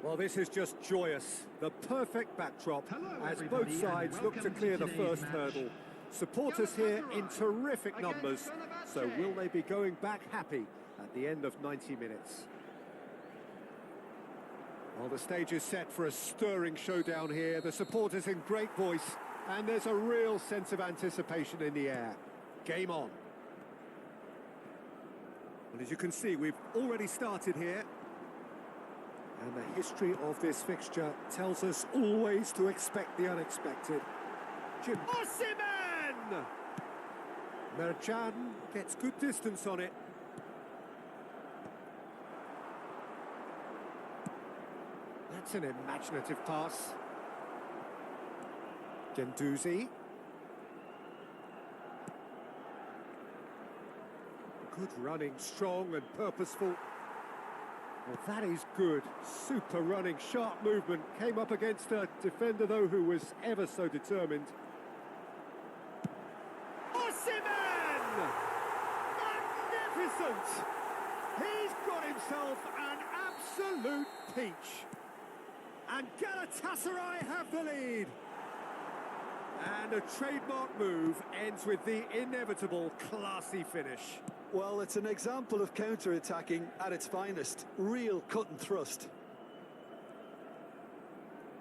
Well, this is just joyous. The perfect backdrop as both sides look to clear the first hurdle. Supporters here in terrific numbers. So will they be going back happy at the end of 90 minutes? Well, the stage is set for a stirring showdown here. The supporters in great voice, and there's a real sense of anticipation in the air. Game on. And as you can see, we've already started here. And the history of this fixture tells us always to expect the unexpected. question. Osimhen! Merchan gets good distance on it. That's an imaginative pass. Gendouzi. Good running, strong and purposeful. Well, that is good. Super running, sharp movement. Came up against a defender, though, who was ever so determined. Osimhen! Magnificent! He's got himself an absolute peach. And Galatasaray have the lead. And a trademark move ends with the inevitable classy finish. Well, it's an example of counter-attacking at its finest. Real cut and thrust.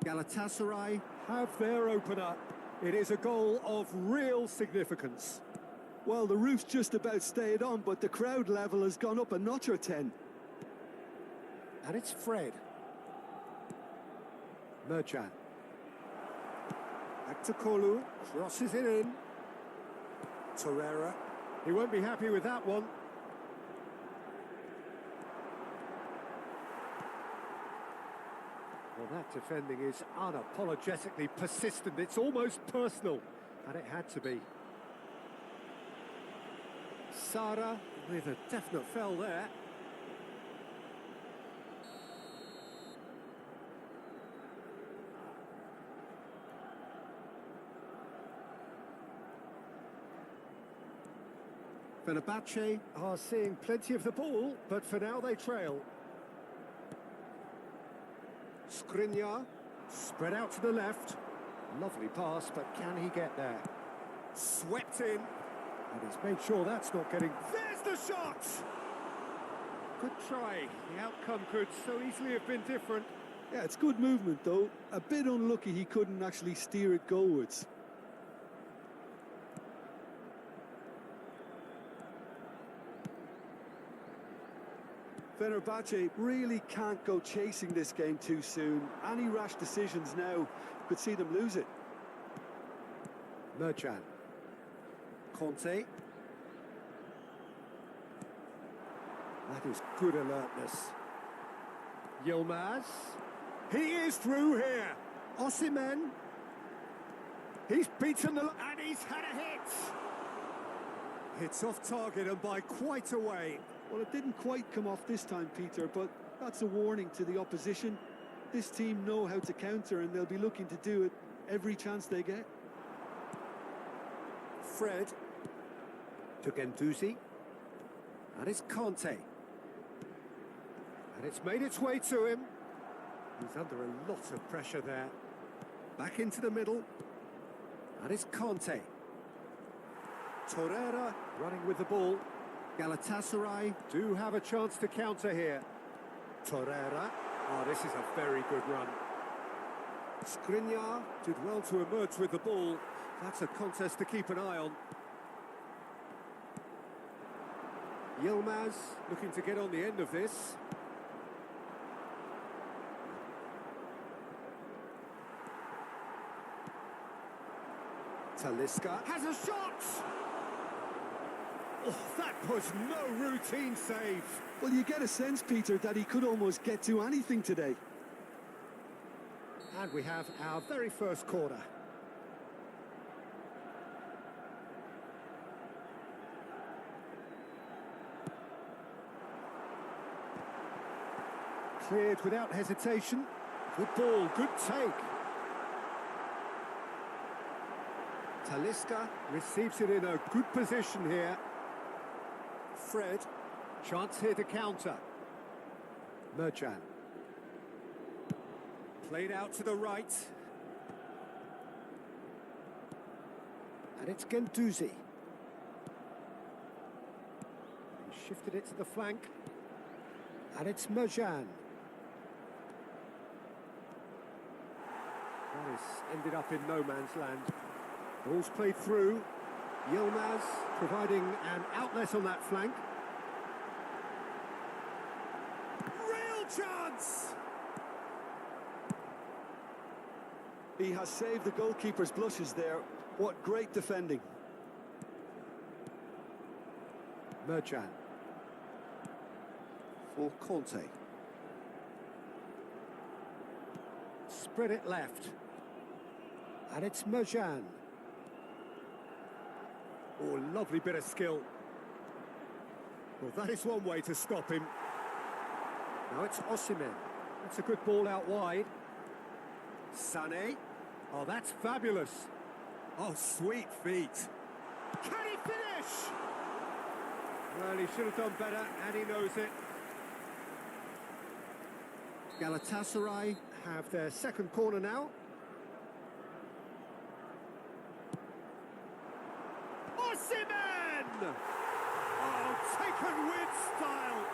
Galatasaray have their opener. It is a goal of real significance. Well, the roof's just about stayed on, but the crowd level has gone up a notch or 10. And it's Fred. Merchan. Back to Kolu. Crosses it in. Torreira. He won't be happy with that one. Well, that defending is unapologetically persistent. It's almost personal, and it had to be. Sara with a definite fell there. Fenerbahce are seeing plenty of the ball, but for now they trail. Skriniar, spread out to the left. Lovely pass, but can he get there? Swept in, and he's made sure that's not getting... There's the shot! Good try. The outcome could so easily have been different. Yeah, it's good movement, though. A bit unlucky he couldn't actually steer it goalwards. Fenerbahce really can't go chasing this game too soon. Any rash decisions now could see them lose it. Merchan. Conte. That is good alertness. Yilmaz. He is through here. Osimhen. He's beaten the... and he's had a hit. It's off target and by quite a way. Well, it didn't quite come off this time, Peter, but that's a warning to the opposition. This team know how to counter, and they'll be looking to do it every chance they get. Fred to Gendouzi, and it's Conte, and it's made its way to him. He's under a lot of pressure there. Back into the middle, and it's Conte. Torreira running with the ball. Galatasaray do have a chance to counter here. Torreira. Oh, this is a very good run. Skriniar did well to emerge with the ball. That's a contest to keep an eye on. Yilmaz looking to get on the end of this. Talisca has a shot! Oh, that was no routine save. Well, you get a sense, Peter, that he could almost get to anything today. And we have our very first corner. Cleared without hesitation. Good ball, good take. Talisca receives it in a good position here. Fred, chance here to counter. Merchan. Played out to the right. And it's Gendouzi. He shifted it to the flank. And it's Merchan. That has ended up in no man's land. Ball's played through. Yilmaz providing an outlet on that flank. Real chance! He has saved the goalkeeper's blushes there. What great defending. Merjan. For Conte. Spread it left. And it's Merjan. Oh, lovely bit of skill. Well, that is one way to stop him. Now it's Osimhen. That's a good ball out wide. Sané. Oh, that's fabulous. Oh, sweet feet. Can he finish? Well, he should have done better, and he knows it. Galatasaray have their second corner now. Osimhen! Oh, taken with style.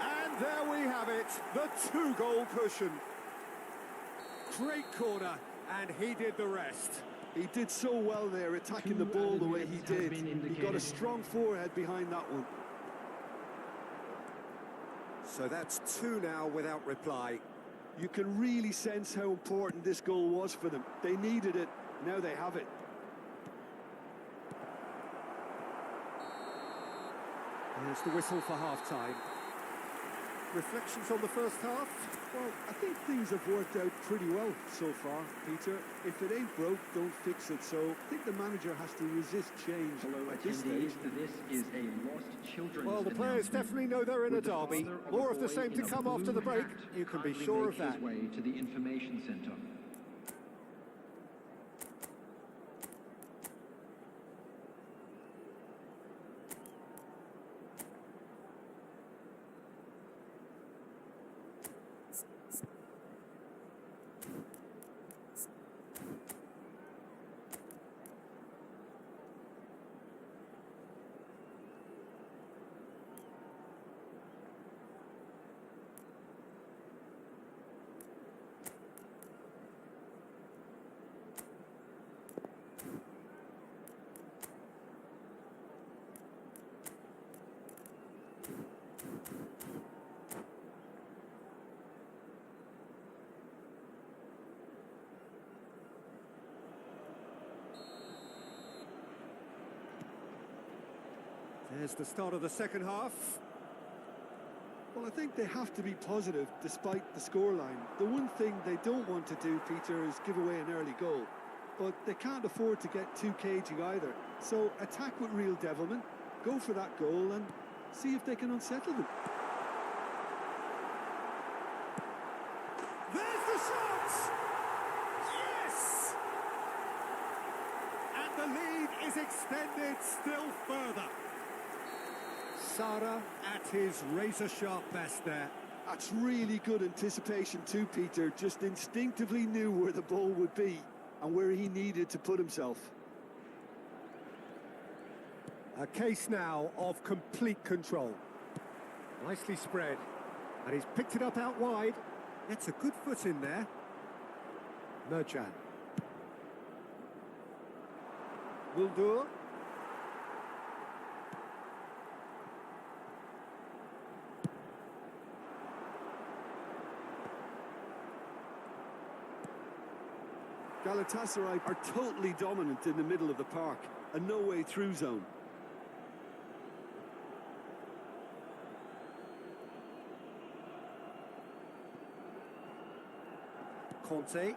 And there we have it, the two-goal cushion. Great corner, and he did the rest. He did so well there, attacking the ball the way he did. He got a strong forehead behind that one. So that's two now without reply. You can really sense how important this goal was for them. They needed it, now they have it. Here's the whistle for half-time. Reflections on the first half? Well, I think things have worked out pretty well so far, Peter. If it ain't broke, don't fix it. So I think the manager has to resist change at this stage. This is a lost children's Well, the players definitely know they're in a derby. More of the same to come after the break. You can be sure of that. Way to the information centre. There's the start of the second half. Well, I think they have to be positive despite the scoreline. The one thing they don't want to do, Peter, is give away an early goal. But they can't afford to get too cagey either. So attack with real devilment, go for that goal and see if they can unsettle them. There's the shot! Yes! And the lead is extended still further. Sara at his razor-sharp best there. That's really good anticipation too, Peter. Just instinctively knew where the ball would be and where he needed to put himself. A case now of complete control. Nicely spread. And he's picked it up out wide. That's a good foot in there. Merjan. Wildur. Galatasaray are totally dominant in the middle of the park, a no-way through zone. Conte.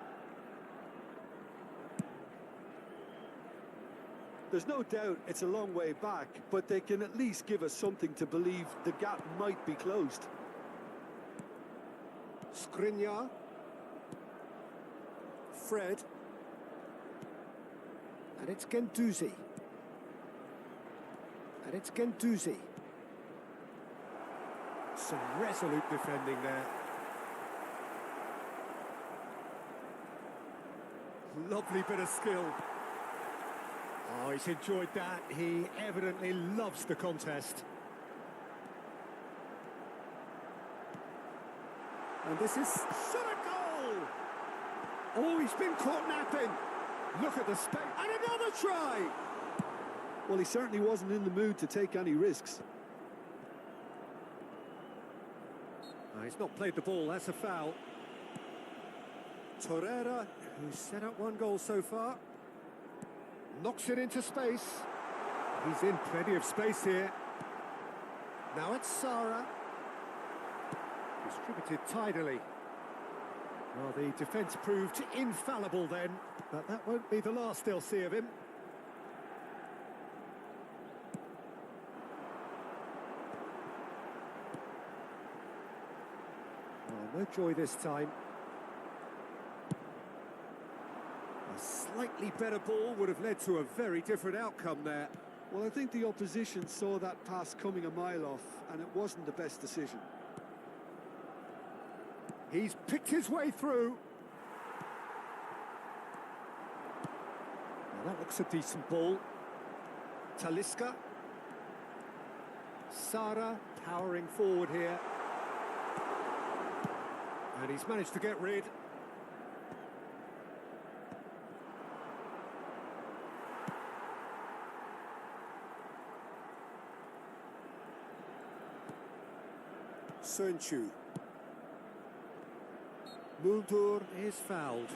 There's no doubt it's a long way back, but they can at least give us something to believe the gap might be closed. Skriniar. Fred. And it's Guendouzi. And it's Guendouzi. Some resolute defending there. Lovely bit of skill. Oh, he's enjoyed that. He evidently loves the contest. And this is shot a goal! Oh, he's been caught napping. Look at the space. And another try! Well, he certainly wasn't in the mood to take any risks. Oh, he's not played the ball, that's a foul. Torreira, who's set up one goal so far. Knocks it into space. He's in plenty of space here. Now it's Sara. Distributed tidily. Well, the defence proved infallible then, but that won't be the last they'll see of him. Oh, no joy this time. A slightly better ball would have led to a very different outcome there. Well, I think the opposition saw that pass coming a mile off, and it wasn't the best decision. He's picked his way through. Well, that looks a decent ball. Talisca. Sara powering forward here. And he's managed to get rid. Sönchu. Muldur is fouled.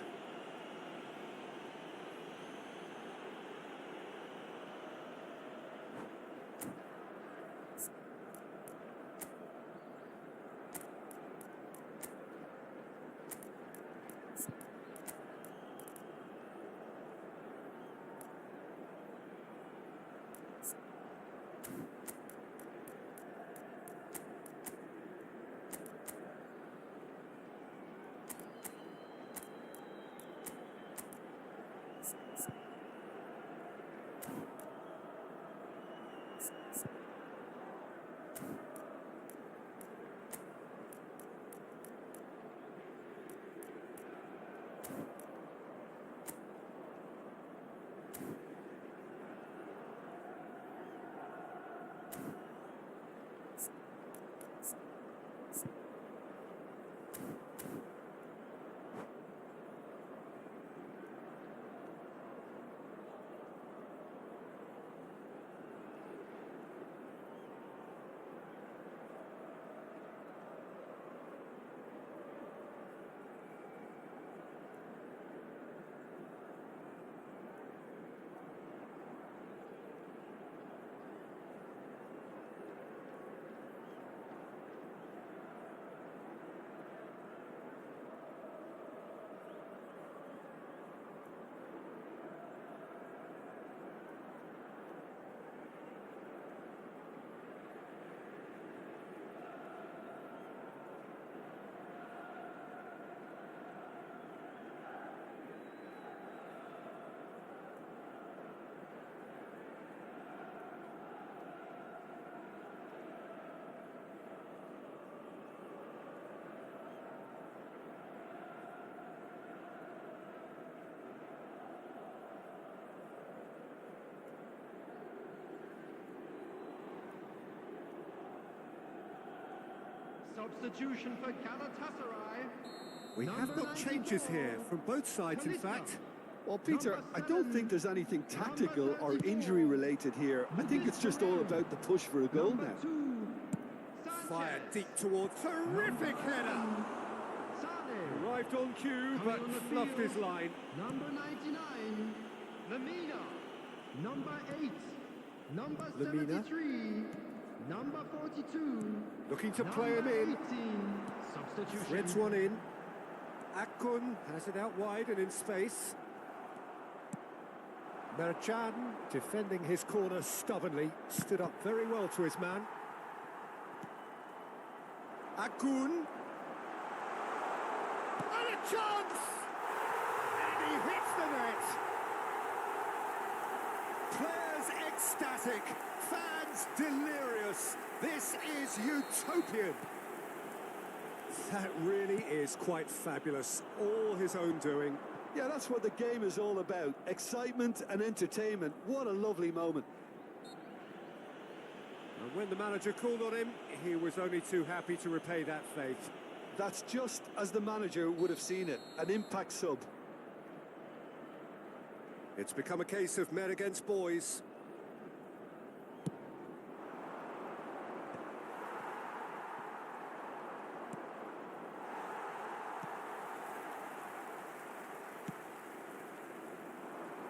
Substitution for Galatasaray. We have got changes here from both sides, in fact. Well, Peter, I don't think there's anything tactical or injury related here. I think it's just all about the push for a goal now. Fired deep towards, terrific header. Arrived on cue, but fluffed his line. Number 99, Lemina. Number 8, number Lemina. 73, number 42. Looking to play him in. 18. Substitution. Threads one in. Akun has it out wide and in space. Merchan, defending his corner stubbornly, stood up very well to his man. Akun. And a chance! And he hits the net. Players ecstatic, fans delirious. This is utopian. That really is quite fabulous. All his own doing. Yeah, that's what the game is all about. Excitement and entertainment. What a lovely moment. And when the manager called on him, he was only too happy to repay that faith. That's just as the manager would have seen it. An impact sub. It's become a case of men against boys.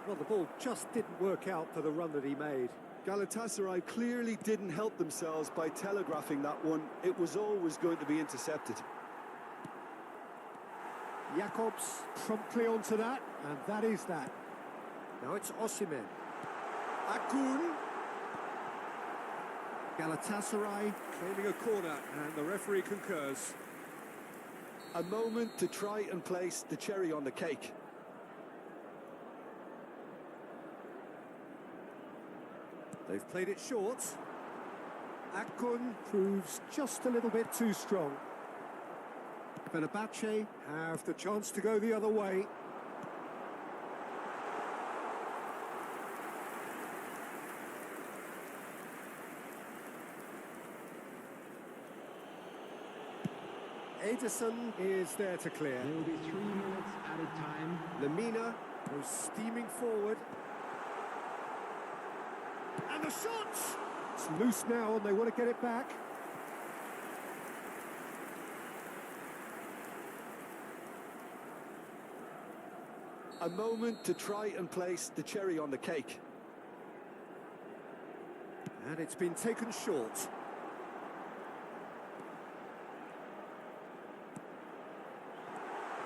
Well, the ball just didn't work out for the run that he made. Galatasaray clearly didn't help themselves by telegraphing that one. It was always going to be intercepted. Jakobs promptly onto that, and that is that. Now it's Osimhen. Akun. Galatasaray claiming a corner, and the referee concurs. A moment to try and place the cherry on the cake. They've played it short. Akun proves just a little bit too strong. Fenerbahce have the chance to go the other way. Ederson is there to clear. There will be 3 minutes added time. Lemina goes steaming forward. And the shot! It's loose now and they want to get it back. A moment to try and place the cherry on the cake. And it's been taken short.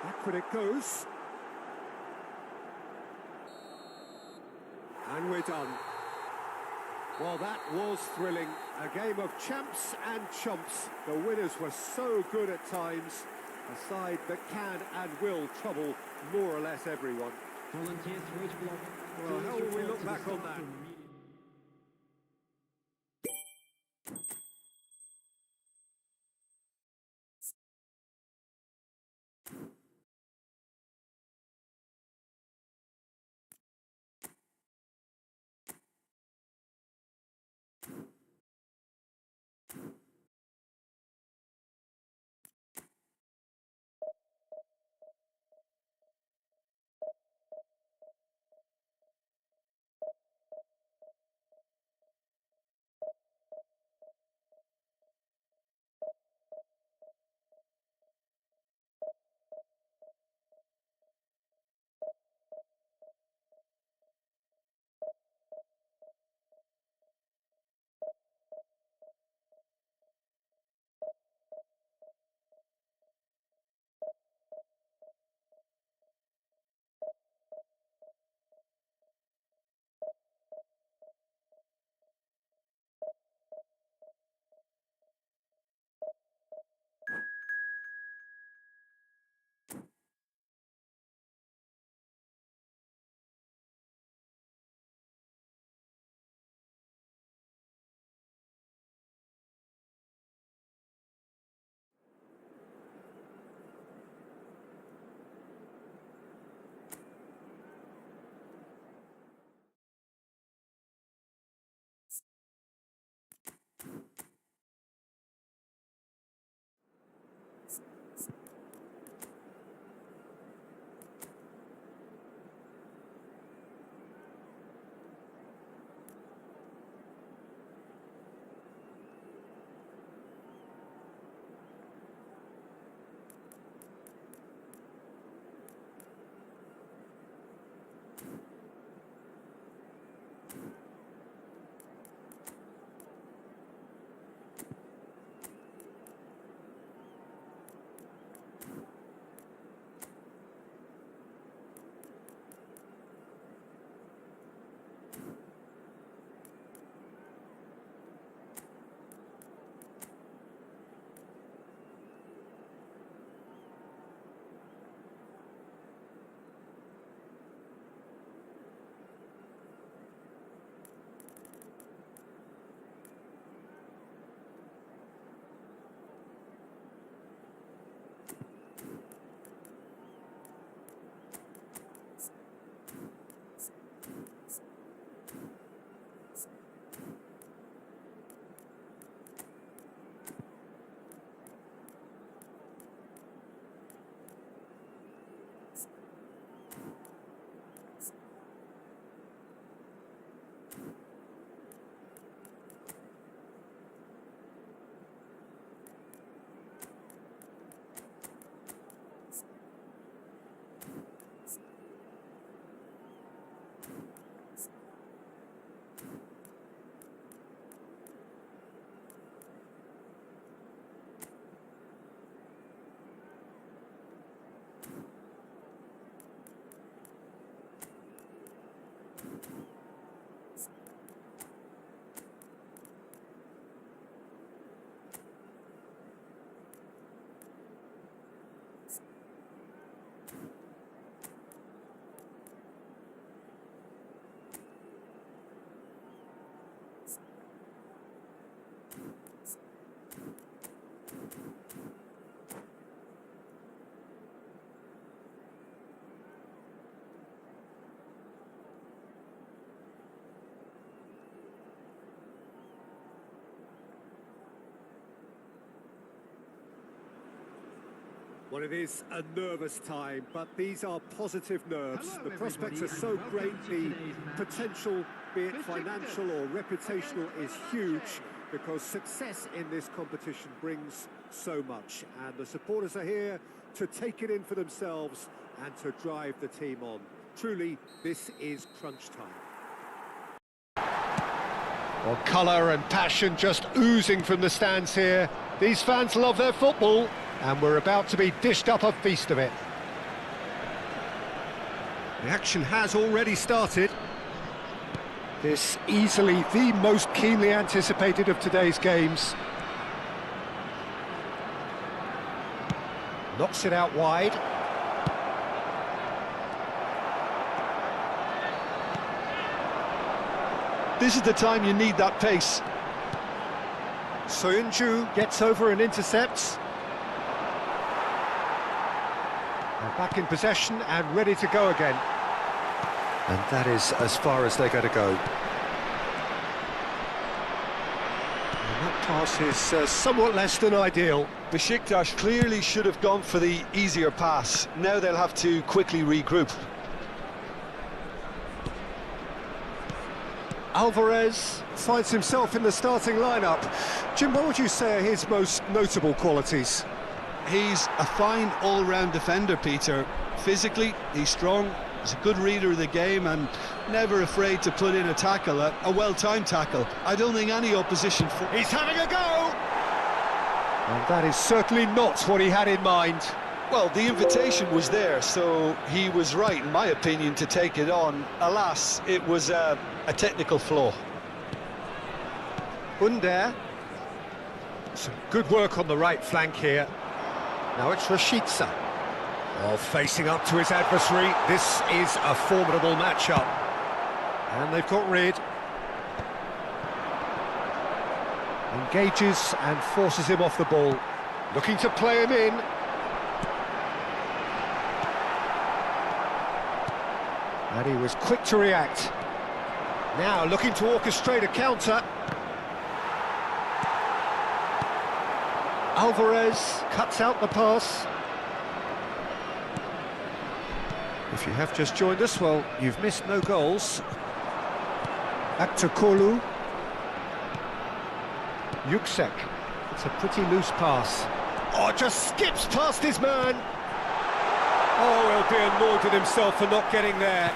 Backward it goes. And we're done. Well, that was thrilling. A game of champs and chumps. The winners were so good at times. A side that can and will trouble more or less everyone. Volunteers for each block. Well, how will we Report look to the back on staff that? room. Well, it is a nervous time, but these are positive nerves. The prospects are so great, the potential, be it financial or reputational, is huge because success in this competition brings so much. And the supporters are here to take it in for themselves and to drive the team on. Truly, this is crunch time. Well, colour and passion just oozing from the stands here. These fans love their football, and we're about to be dished up a feast of it. The action has already started. This easily the most keenly anticipated of today's games. Knocks it out wide. This is the time you need that pace. Soyuncu gets over and intercepts. They're back in possession and ready to go again. And that is as far as they're going to go. And that pass is somewhat less than ideal. Besiktas clearly should have gone for the easier pass. Now they'll have to quickly regroup. Alvarez finds himself in the starting lineup. Jim, what would you say are his most notable qualities? He's a fine all-round defender, Peter. Physically, he's strong, he's a good reader of the game and never afraid to put in a tackle, a well-timed tackle. I don't think any opposition... He's having a go! And that is certainly not what he had in mind. Well, the invitation was there, so he was right, in my opinion, to take it on. Alas, it was a technical flaw. Under. Some good work on the right flank here. Now it's Rashica. Oh, facing up to his adversary. This is a formidable matchup. And they've got rid. Engages and forces him off the ball. Looking to play him in. And he was quick to react. Now looking to orchestrate a counter. Alvarez cuts out the pass. If you have just joined us, well, you've missed no goals. Back to Kolu. Yüksek. It's a pretty loose pass. Oh, just skips past his man. Oh, he'll be annoyed with himself for not getting there.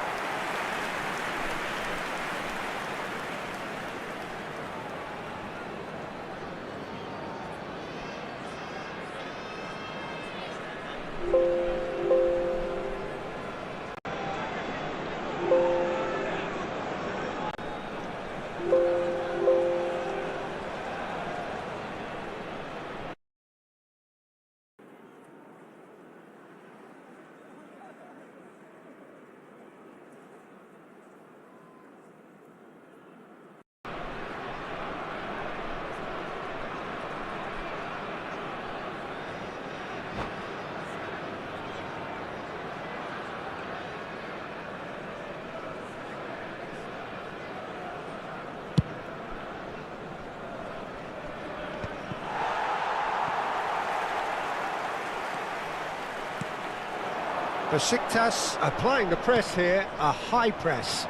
Besiktas applying the press here, a high press.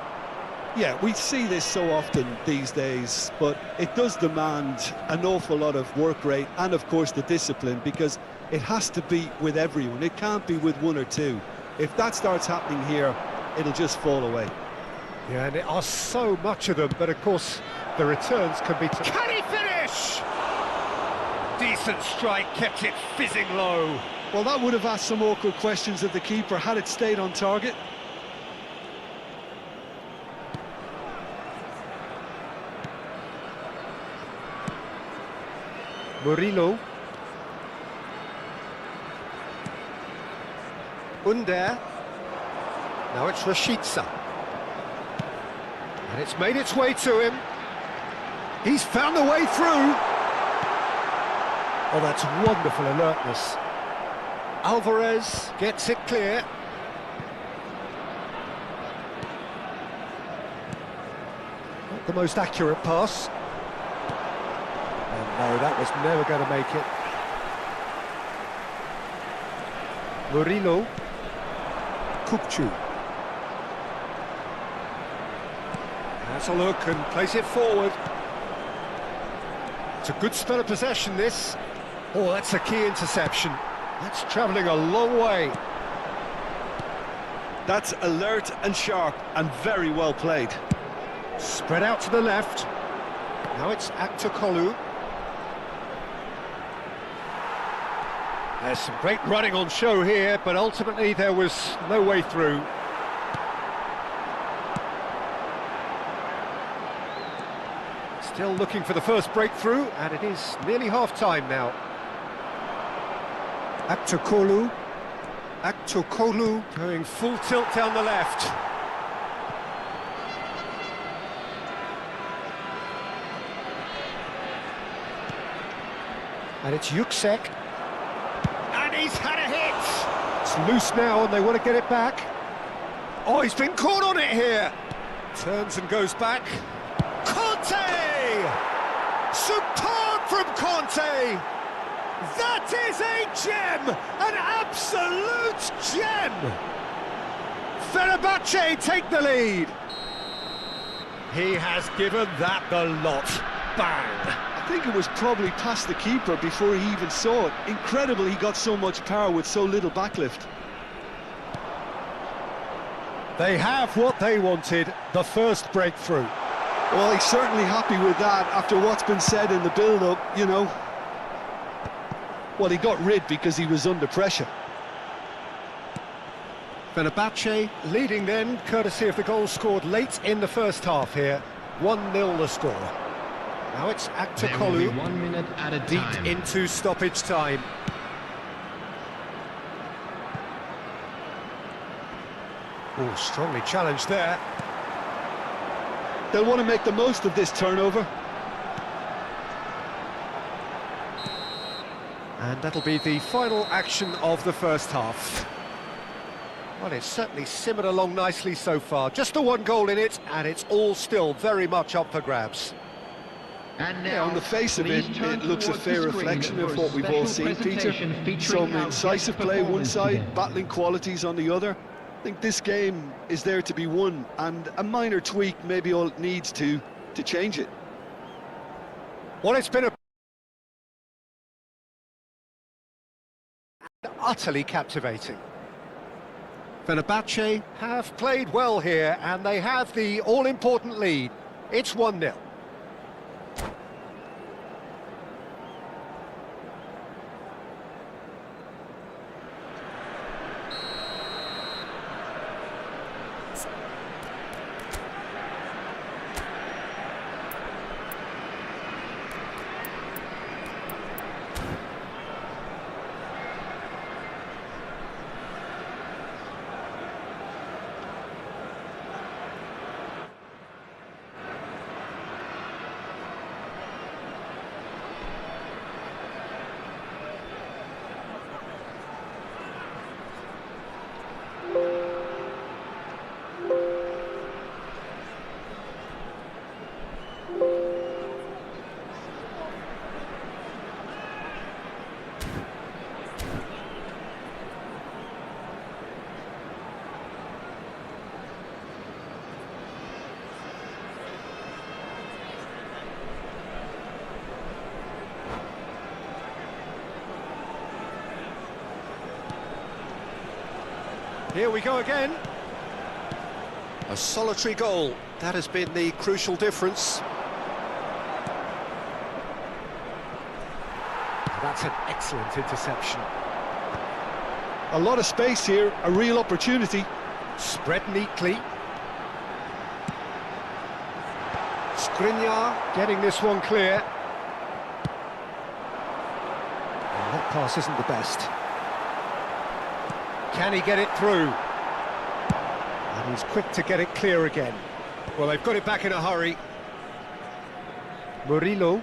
Yeah, we see this so often these days, but it does demand an awful lot of work rate and, of course, the discipline, because it has to be with everyone. It can't be with one or two. If that starts happening here, it'll just fall away. Yeah, and there are so much of them, but of course, the returns can be... Can he finish? Decent strike, kept it fizzing low. Well, that would have asked some awkward questions of the keeper had it stayed on target. Murillo. Under. Now it's Rashica. And it's made its way to him. He's found the way through. Oh, that's wonderful alertness. Alvarez gets it clear. Not the most accurate pass. And no, that was never going to make it. Murillo. Kupchu. Has a look and plays it forward. It's a good spell of possession, this. Oh, that's a key interception. That's travelling a long way. That's alert and sharp and very well played. Spread out to the left. Now it's Aktokolu. There's some great running on show here, but ultimately there was no way through. Still looking for the first breakthrough, and it is nearly half-time now. Aktokolu. Aktokolu going full tilt down the left. And it's Yuksek. And he's had a hit! It's loose now and they want to get it back. Oh, he's been caught on it here! Turns and goes back. Conte! Superb from Conte! That is a gem! An absolute gem! Fenerbahce take the lead. He has given that the lot. Bang! I think it was probably past the keeper before he even saw it. Incredible he got so much power with so little backlift. They have what they wanted, the first breakthrough. Well, he's certainly happy with that after what's been said in the build-up, you know. Well, he got rid because he was under pressure. Fenerbahce leading then, courtesy of the goal scored late in the first half here. 1-0 the score. Now it's There will be Aktokolu 1 minute at a deep time. into stoppage time. Oh, strongly challenged there. They'll want to make the most of this turnover. And that'll be the final action of the first half. Well, it's certainly simmered along nicely so far. Just the one goal in it, and it's all still very much up for grabs. And Yeah, now, on the face of it, please turn it looks a towards fair the screen reflection of for a what we've all special seen, Peter. presentation featuring Some our incisive guest play one performers side, today. battling qualities on the other. I think this game is there to be won, and a minor tweak maybe all it needs to change it. Well, it's been utterly captivating. Fenerbahce have played well here, and they have the all-important lead. It's 1-0. Here we go again. A solitary goal. That has been the crucial difference. That's an excellent interception. A lot of space here, a real opportunity. Spread neatly. Skriniar getting this one clear. And that pass isn't the best. Can he get it through? And he's quick to get it clear again. Well, they've got it back in a hurry. Murillo.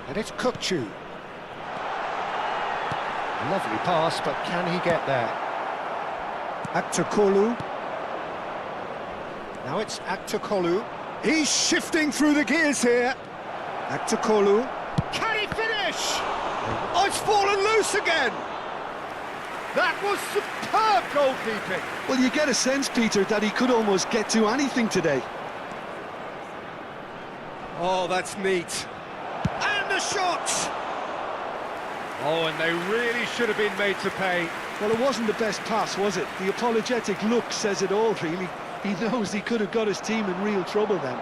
And it's Kupchu. Lovely pass, but can he get there? Aktokolu. Now it's Aktokolu. He's shifting through the gears here. Aktokolu. Can he finish? Oh, it's fallen loose again. That was superb goalkeeping. Well, you get a sense, Peter, that he could almost get to anything today. Oh, that's neat. And the shot! Oh, and they really should have been made to pay. Well, it wasn't the best pass, was it? The apologetic look says it all, really. He knows he could have got his team in real trouble then.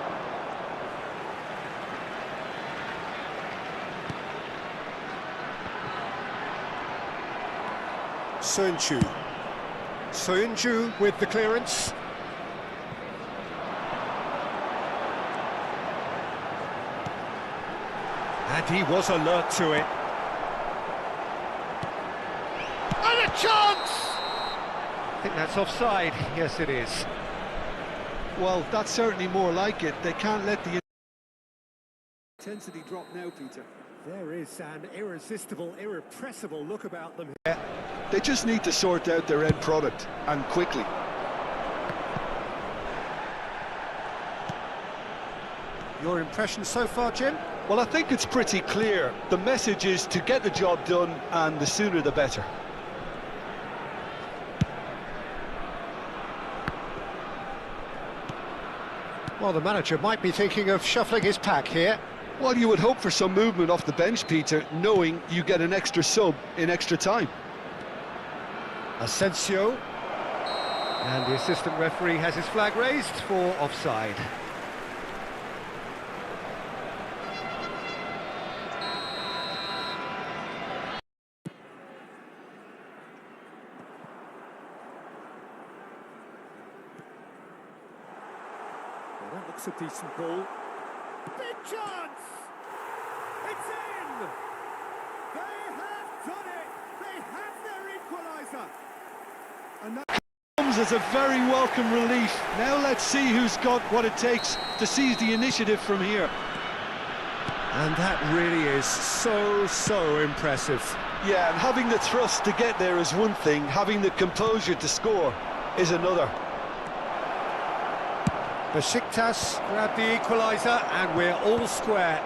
Soyuncu with the clearance. And he was alert to it. And a chance! I think that's offside. Yes, it is. Well, that's certainly more like it. They can't let the intensity drop now, Peter. There is an irresistible, irrepressible look about them here. They just need to sort out their end product, and quickly. Your impression so far, Jim? Well, I think it's pretty clear. The message is to get the job done, and the sooner the better. Well, the manager might be thinking of shuffling his pack here. Well, you would hope for some movement off the bench, Peter, knowing you get an extra sub in extra time. Asensio. And the assistant referee has his flag raised for offside. Well, that looks a decent ball. Big chance! It's in! They have done it! They have their equaliser! And that comes as a very welcome relief. Now let's see who's got what it takes to seize the initiative from here. And that really is so impressive. Yeah, and having the thrust to get there is one thing, having the composure to score is another. Besiktas grab the equaliser and we're all square.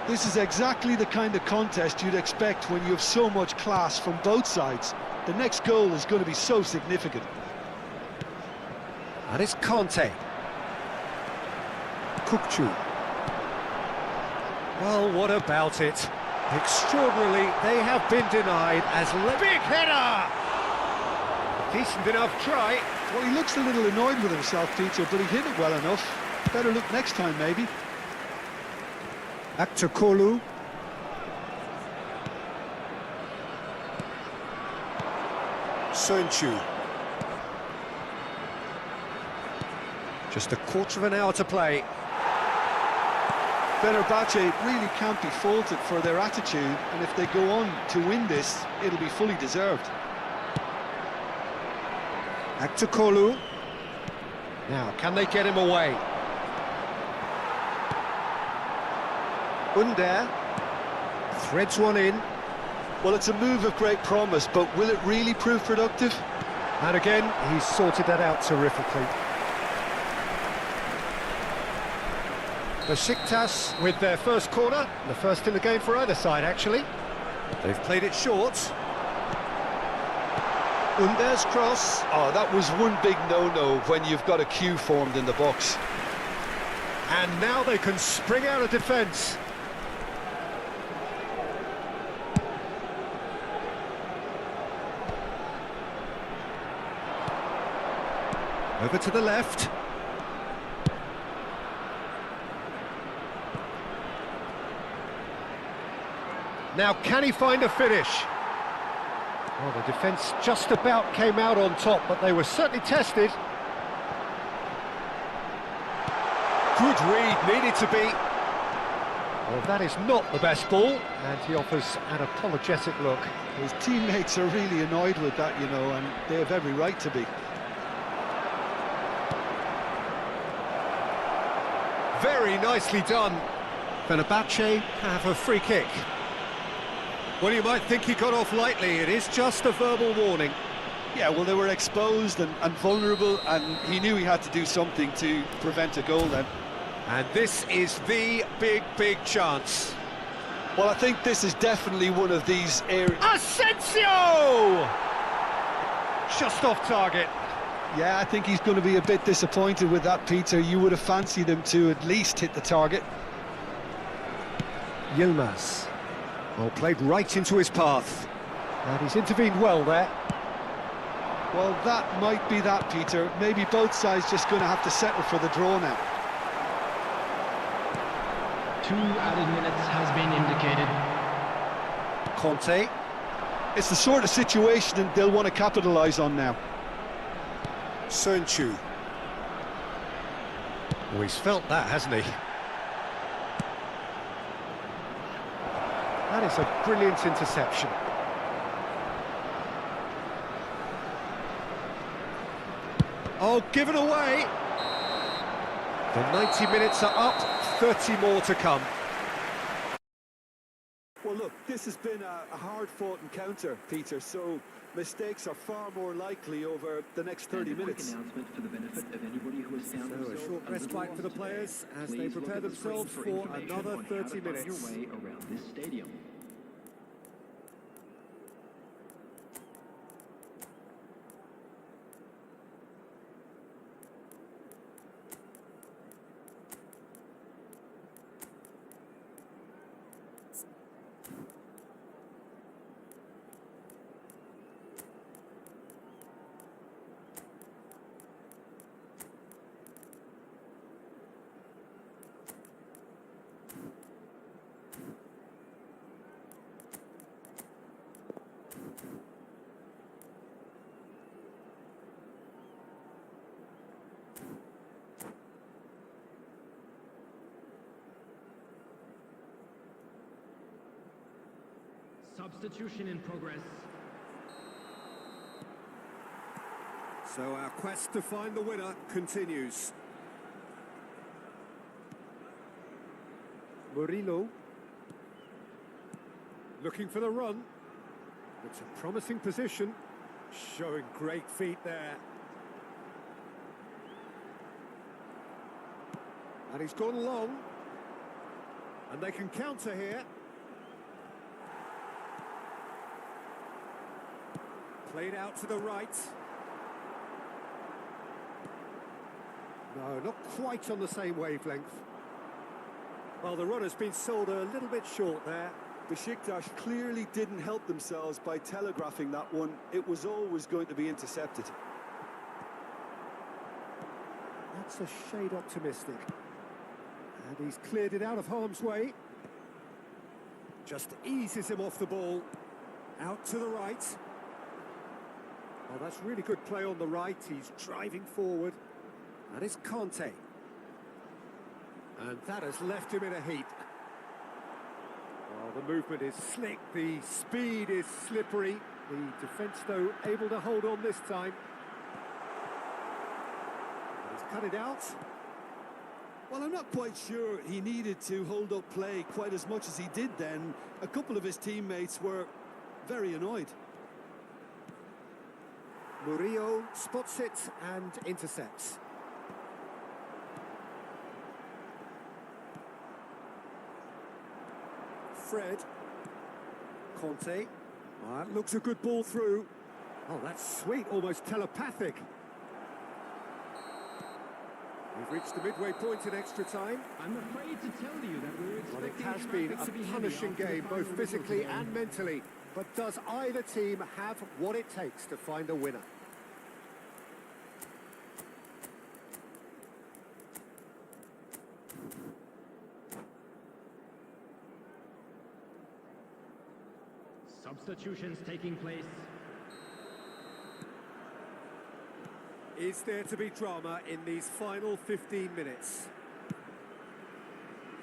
This is exactly the kind of contest you'd expect when you have so much class from both sides. The next goal is going to be so significant. And it's Conte. Kukçu. Well, what about it? Extraordinarily, they have been denied as... Big header! Decent enough try. Well, he looks a little annoyed with himself, Peter, but he hit it well enough. Better look next time, maybe. Akçakolu. Soyuncu. Just a quarter of an hour to play. Fenerbahce really can't be faulted for their attitude, and if they go on to win this, it'll be fully deserved. Akçakolu. Now, can they get him away? Under threads one in. Well, it's a move of great promise, but will it really prove productive? And again, he's sorted that out terrifically. Besiktas with their first corner, the first in the game for either side, actually. They've played it short. Under's cross. Oh, that was one big no-no when you've got a queue formed in the box. And now they can spring out of defence. Over to the left. Now, can he find a finish? Well, the defence just about came out on top, but they were certainly tested. Good read, needed to be. Well, that is not the best ball, and he offers an apologetic look. His teammates are really annoyed with that, you know, and they have every right to be. Very nicely done. Fenerbahce have a free kick. Well, you might think he got off lightly. It is just a verbal warning. Yeah, well, they were exposed and vulnerable, and he knew he had to do something to prevent a goal then. And this is the big chance. Well, I think this is definitely one of these areas. Asensio! Just off target. Yeah, I think he's going to be a bit disappointed with that, Peter. You would have fancied him to at least hit the target. Yilmaz. Well, played right into his path. And he's intervened well there. Well, that might be that, Peter. Maybe both sides just going to have to settle for the draw now. 2 added minutes has been indicated. Conte. It's the sort of situation that they'll want to capitalise on now. Sönchu. Oh, he's felt that, hasn't he? That is a brilliant interception. Oh, given away! The 90 minutes are up, 30 more to come. Well, look, this has been a hard-fought encounter, Peter, so mistakes are far more likely over the next 30 minutes. Announcement for the benefit of anybody who has found So a themselves short respite for the players as they Please look prepare at the screen themselves for information another on how to 30 find minutes. your way around this stadium. Substitution in progress. So our quest to find the winner continues. Murillo. Looking for the run. It's a promising position. Showing great feet there. And he's gone long. And they can counter here. Played out to the right. No, not quite on the same wavelength. Well, the run has been sold a little bit short there. Besiktas clearly didn't help themselves by telegraphing that one. It was always going to be intercepted. That's a shade optimistic. And he's cleared it out of harm's way. Just eases him off the ball. Out to the right. Oh, that's really good play on the right. He's driving forward. And it's Conte. And that has left him in a heap. Well, the movement is slick, the speed is slippery. The defence, though, able to hold on this time. And he's cut it out. Well, I'm not quite sure he needed to hold up play quite as much as he did then. A couple of his teammates were very annoyed. Murillo spots it and intercepts. Fred. Conte. That looks a good ball through. Oh, that's sweet, almost telepathic. We've reached the midway point in extra time. I'm afraid to tell you that we're Well, it expecting has been traffic to be a heavy punishing after the game, final both whistle physically today. and mentally. But does either team have what it takes to find a winner? Substitutions taking place. Is there to be drama in these final 15 minutes?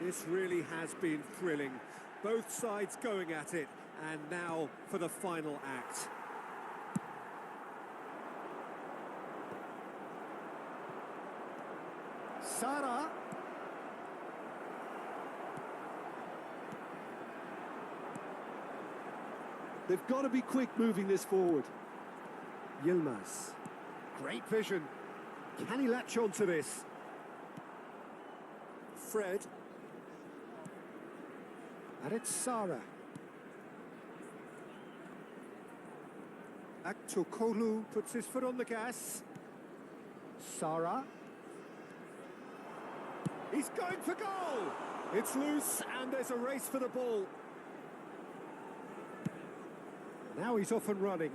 This really has been thrilling. Both sides going at it, and now for the final act. Sara. They've got to be quick moving this forward. Yilmaz. Great vision. Can he latch on to this? Fred. And it's Sara. Aktokolu puts his foot on the gas. Sara. He's going for goal! It's loose and there's a race for the ball. Now he's off and running.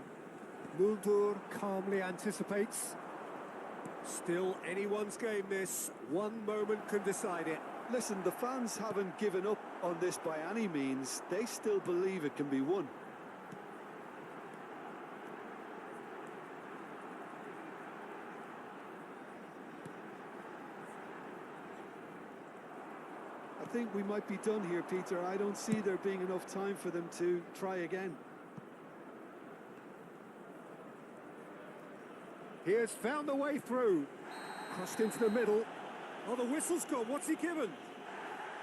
Muldur calmly anticipates. Still anyone's game this. One moment can decide it. Listen, the fans haven't given up on this by any means. They still believe it can be won. I think we might be done here, Peter. I don't see there being enough time for them to try again. He has found the way through. Crossed into the middle. Oh, the whistle's gone. What's he given?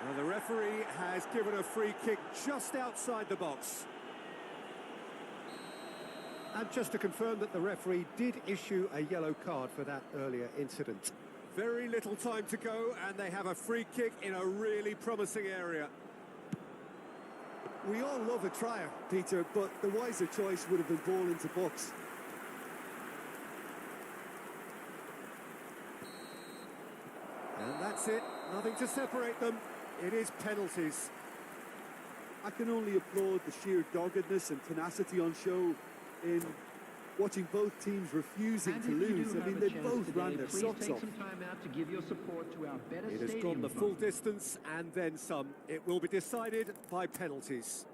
Well, the referee has given a free kick just outside the box. And just to confirm that the referee did issue a yellow card for that earlier incident. Very little time to go, and they have a free kick in a really promising area. We all love a trier, Peter, but the wiser choice would have been ball into box. And that's it. Nothing to separate them. It is penalties. I can only applaud the sheer doggedness and tenacity on show in watching both teams refusing to lose. I mean, they both ran their socks off. Some time out to give your support to our better It has gone the full distance and then some. It will be decided by penalties.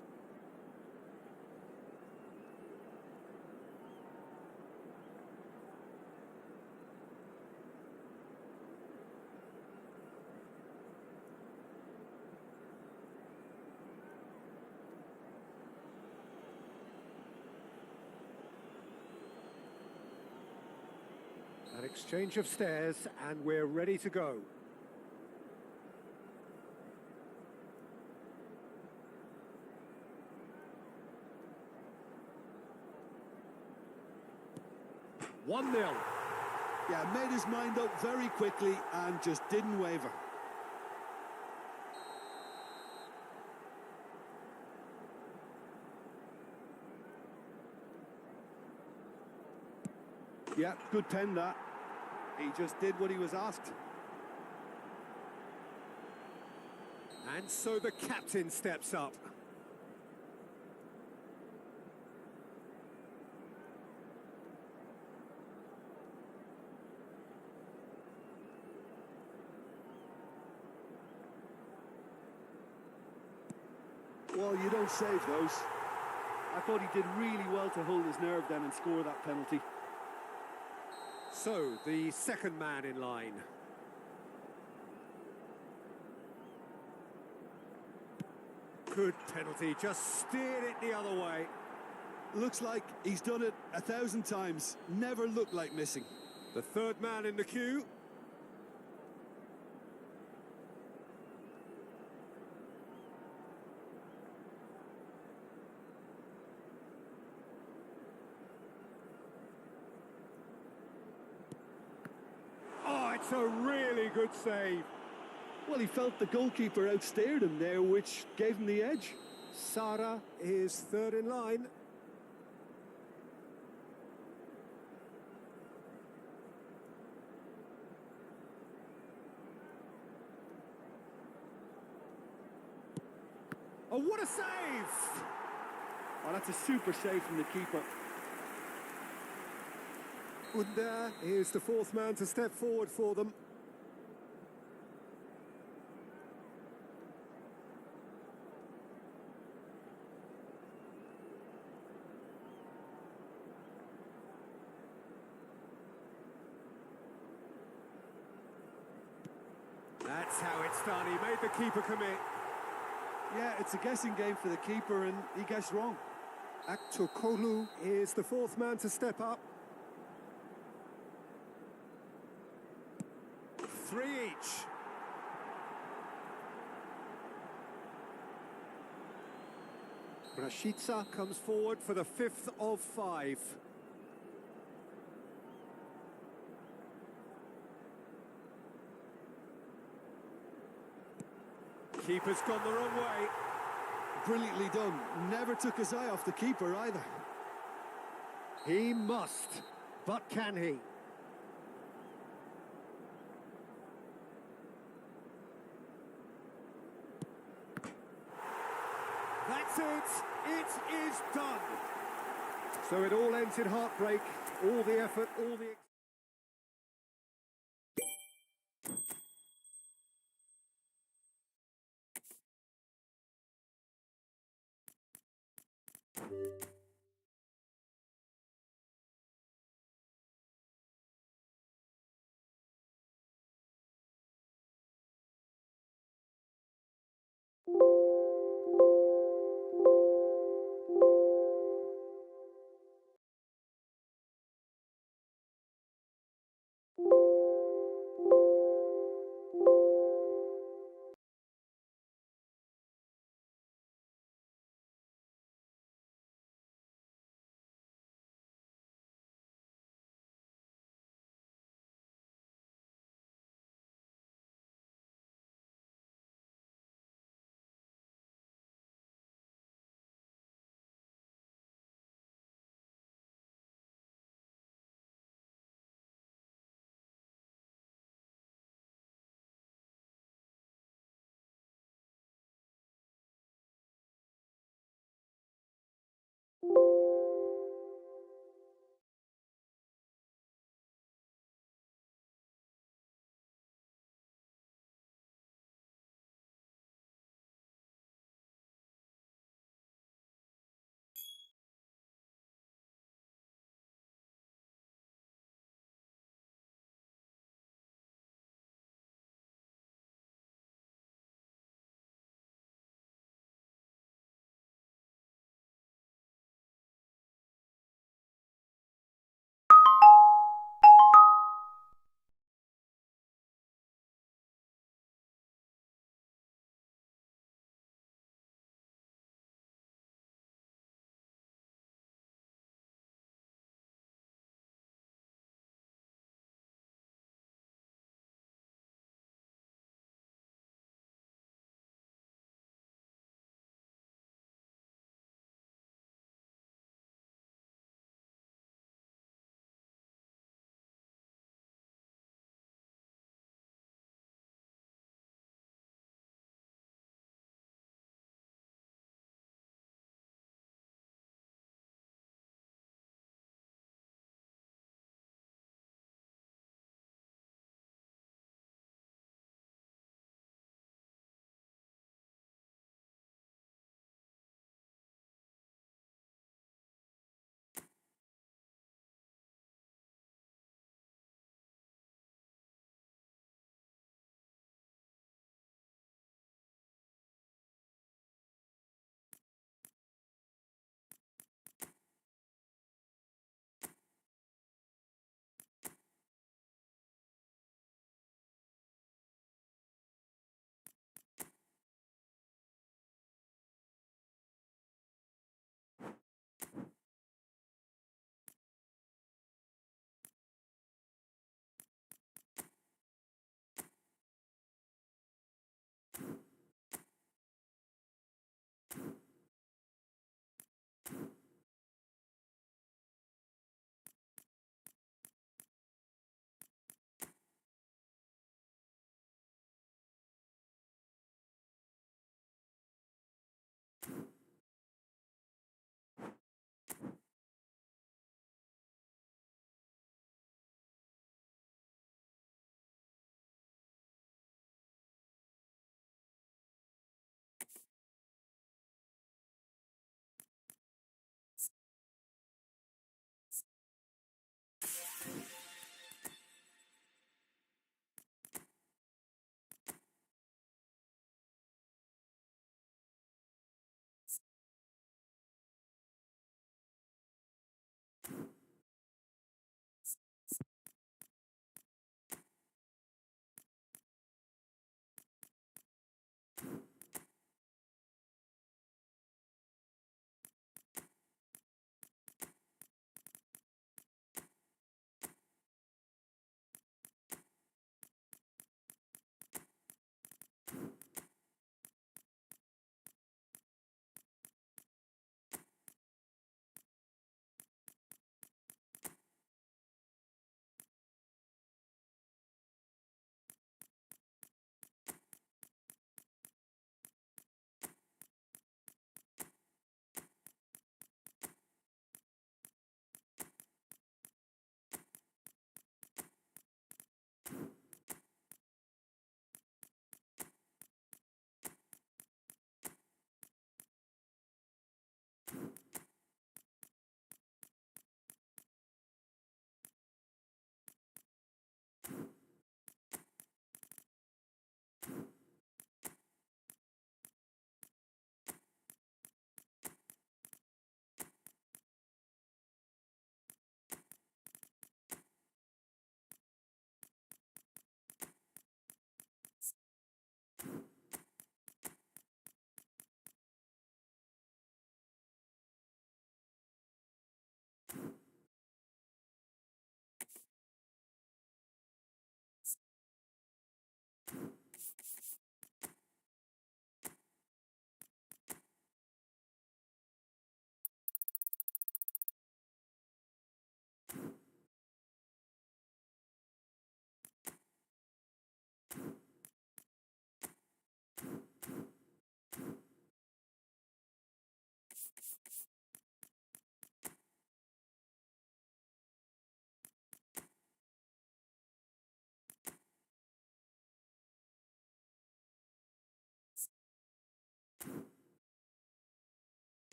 An exchange of stares, and we're ready to go. One 0. Yeah, made his mind up very quickly and just didn't waver. Yeah, good pen that. He just did what he was asked. And so the captain steps up. Well, you don't save those. I thought he did really well to hold his nerve then and score that penalty. So, the second man in line. Good penalty, just steered it the other way. Looks like he's done it 1,000 times. Never looked like missing. The third man in the queue. Oh, it's a really good save. Well, he felt the goalkeeper outsteered him there, which gave him the edge. Sara is third in line. Oh, what a save! Oh, that's a super save from the keeper. Under is the fourth man to step forward for them. That's how it's done. He made the keeper commit. Yeah, it's a guessing game for the keeper, and he guessed wrong. Aktokolu is the fourth man to step up. 3 each. Rashica comes forward for the fifth of 5. Keeper's gone the wrong way. Brilliantly done. Never took his eye off the keeper either. He must, but can he? That's it! It is done! So it all ends in heartbreak, all the effort, all the...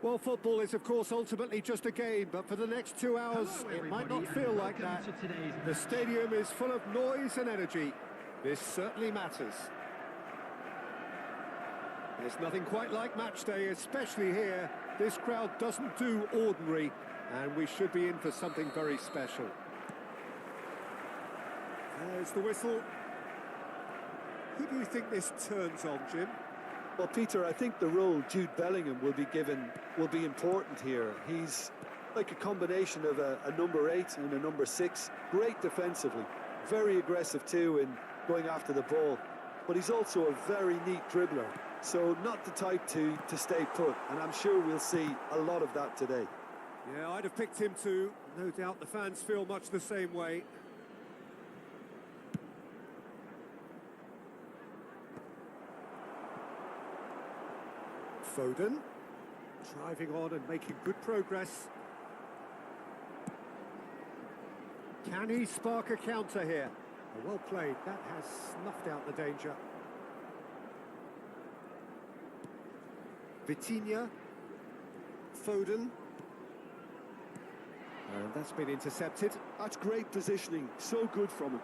Well, football is, of course, ultimately just a game, but for the next 2 hours, it might not feel like that. The stadium is full of noise and energy. This certainly matters. There's nothing quite like match day, especially here. This crowd doesn't do ordinary, and we should be in for something very special. There's the whistle. Who do you think this turns on, Jim? Well, Peter, I think the role Jude Bellingham will be given will be important here. He's like a combination of a number 8 and a number 6. Great defensively, very aggressive too in going after the ball. But he's also a very neat dribbler, so not the type to stay put. And I'm sure we'll see a lot of that today. Yeah, I'd have picked him too. No doubt the fans feel much the same way. Foden, driving on and making good progress. Can he spark a counter here? Well played, that has snuffed out the danger. Vitinha, Foden. And that's been intercepted. That's great positioning, so good from him.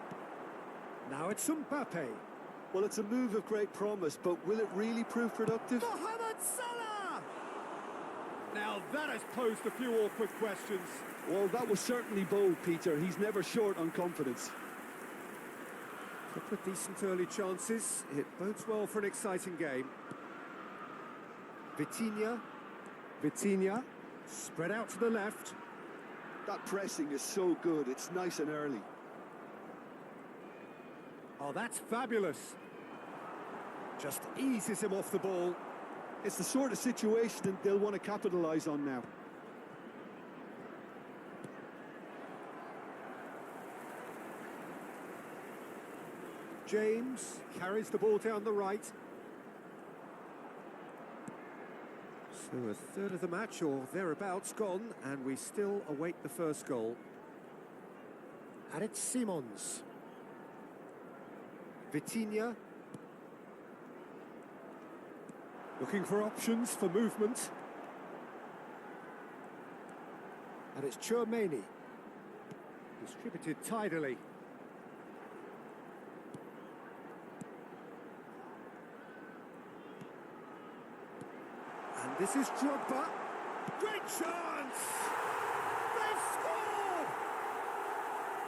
Now it's Mbappe. Well, it's a move of great promise, but will it really prove productive? Mohamed Salah! Now that has posed a few awkward questions. Well, that was certainly bold, Peter. He's never short on confidence. Couple of decent early chances. It bodes well for an exciting game. Vitinha, spread out to the left. That pressing is so good. It's nice and early. Oh, that's fabulous. Just eases him off the ball. It's the sort of situation that they'll want to capitalise on now. James carries the ball down the right. So a third of the match or thereabouts gone, and we still await the first goal. And it's Simons. Vitinha. Looking for options for movement. And it's Tchouaméni. Distributed tidily. And this is Drogba. Great chance! They've scored!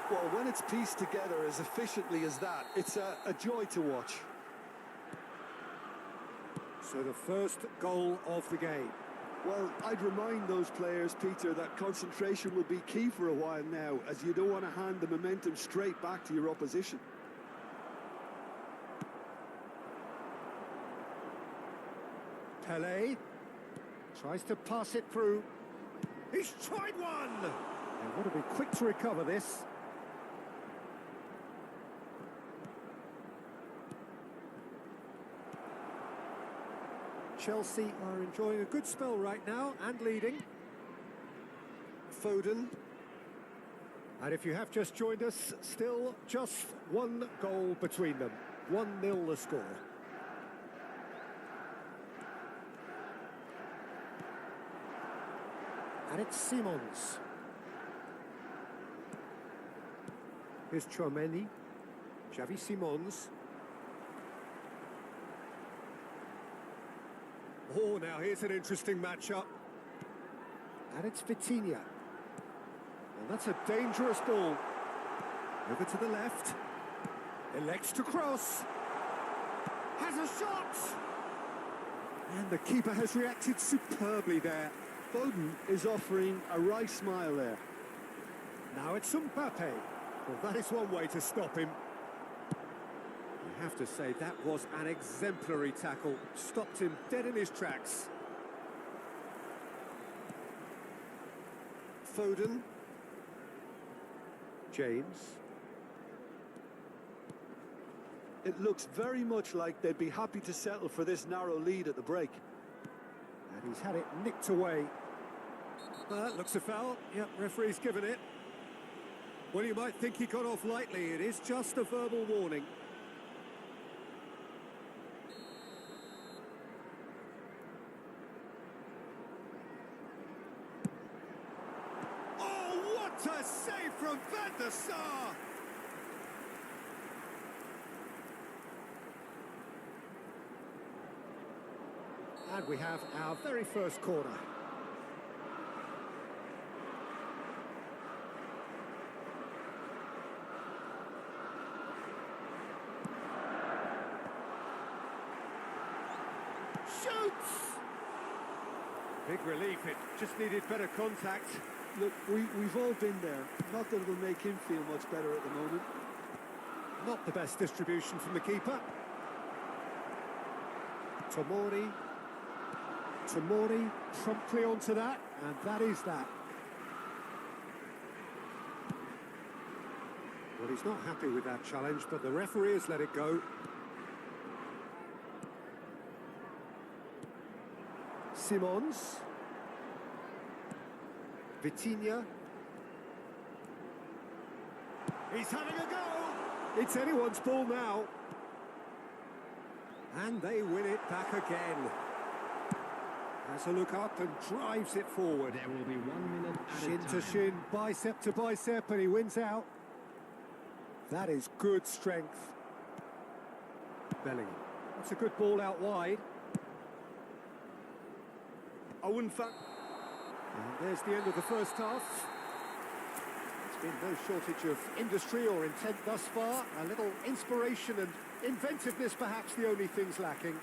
Well, when it's pieced together as efficiently as that, it's a joy to watch. So the first goal of the game. Well, I'd remind those players, Peter, that concentration will be key for a while now, as you don't want to hand the momentum straight back to your opposition. Pelé tries to pass it through. He's tried one! They've got to be quick to recover this. Chelsea are enjoying a good spell right now and leading. Foden. And if you have just joined us, still just one goal between them. 1-0 the score. And it's Simons. Here's Tchouaméni. Xavi Simons. Oh, now here's an interesting matchup. And it's Vitinha. And that's a dangerous ball. Over to the left. Elects to cross. Has a shot! And the keeper has reacted superbly there. Foden is offering a wry smile there. Now it's Mbappe. Well, that is one way to stop him. You have to say that was an exemplary tackle. Stopped him dead in his tracks. Foden. James. It looks very much like they'd be happy to settle for this narrow lead at the break. And he's had it nicked away. Well, that looks a foul. Yep, referee's given it. Well, you might think he got off lightly. It is just a verbal warning. from Van der Sar. And we have our very first corner. Shoots! Big relief, it just needed better contact. Look, we've all been there. Not that it'll make him feel much better at the moment. Not the best distribution from the keeper. Tomori promptly onto that, and that is that. Well, he's not happy with that challenge, but the referee has let it go. Simons. Vitinha. He's having a go! It's anyone's ball now. And they win it back again. Has a look up and drives it forward. There will be 1 minute added Shin to time. shin, bicep to bicep, and he wins out. That is good strength. Bellingham. That's a good ball out wide. I wouldn't And there's the end of the first half. There's been no shortage of industry or intent thus far. A little inspiration and inventiveness, perhaps the only things lacking.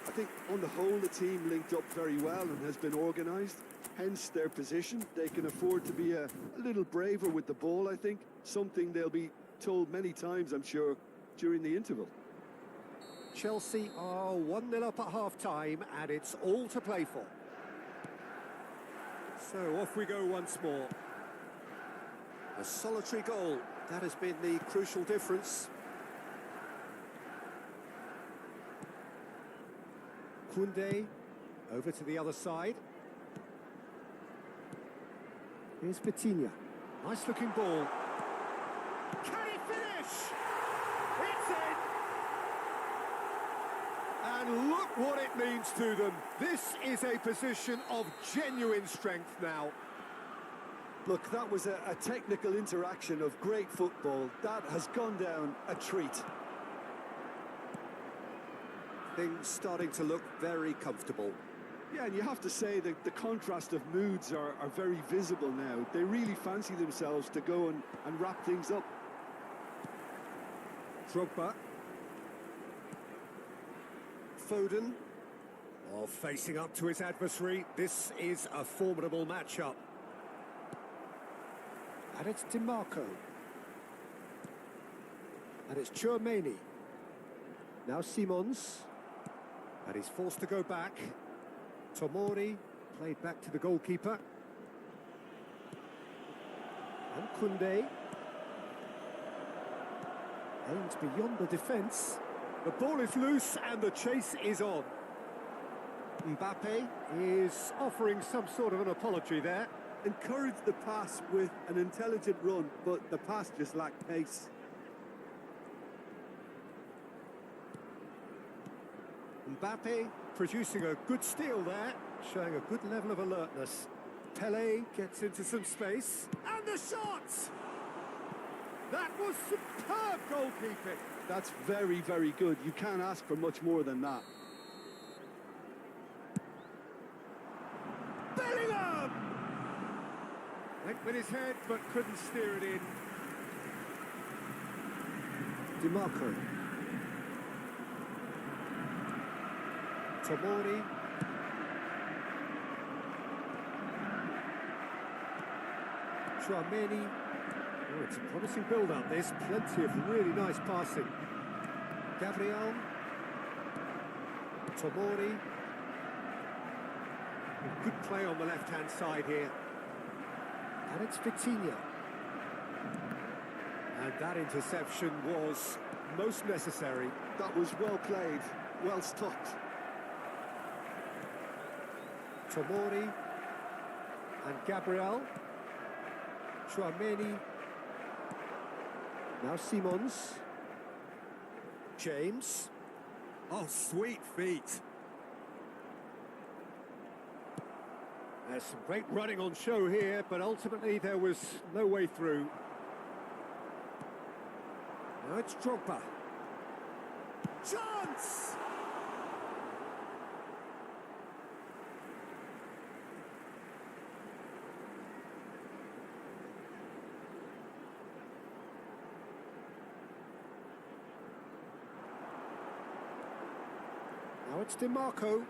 I think on the whole the team linked up very well and has been organised. Hence their position. They can afford to be a little braver with the ball, I think. Something they'll be told many times, I'm sure, during the interval. Chelsea are 1-0 up at half-time, and it's all to play for. So off we go once more. A solitary goal. That has been the crucial difference. Koundé over to the other side. Here's Vitinha. Nice looking ball. Can he finish? It's in! And look what it means to them. This is a position of genuine strength now. Look, that was a technical interaction of great football. That has gone down a treat. Things starting to look very comfortable. Yeah, and you have to say that the contrast of moods are very visible now. They really fancy themselves to go and wrap things up. Drogba. Foden. Oh, facing up to his adversary. This is a formidable matchup. And it's DiMarco. And it's Tchouaméni. Now Simons. And he's forced to go back. Tomori played back to the goalkeeper. And Koundé. Aims beyond the defence. The ball is loose and the chase is on. Mbappe is offering some sort of an apology there. Encouraged the pass with an intelligent run, but the pass just lacked pace. Mbappe producing a good steal there, showing a good level of alertness. Pelé gets into some space, and the shot! That was superb goalkeeping. That's very, very good. You can't ask for much more than that. Bellingham! Went with his head, but couldn't steer it in. DiMarco. Tomori. Tchouaméni. Oh, it's a promising build-up, this. Plenty of really nice passing. Gabriel. Tomori. Good play on the left-hand side here. And it's Vitinha. And that interception was most necessary. That was well played, well stopped. Tomori and Gabriel. Tchouaméni. Now Simons. James. Oh, sweet feet. There's some great running on show here, but ultimately there was no way through. Now it's Drogba. Chance! Now it's DiMarco.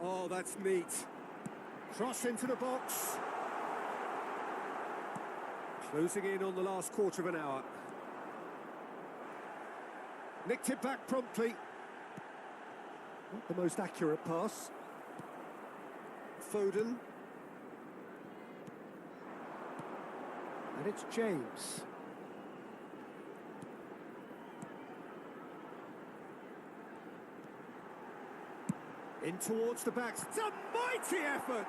Oh, that's neat. Cross into the box. Closing in on the last quarter of an hour. Nicked it back promptly. Not the most accurate pass. Foden. And it's James. In towards the backs. It's a mighty effort!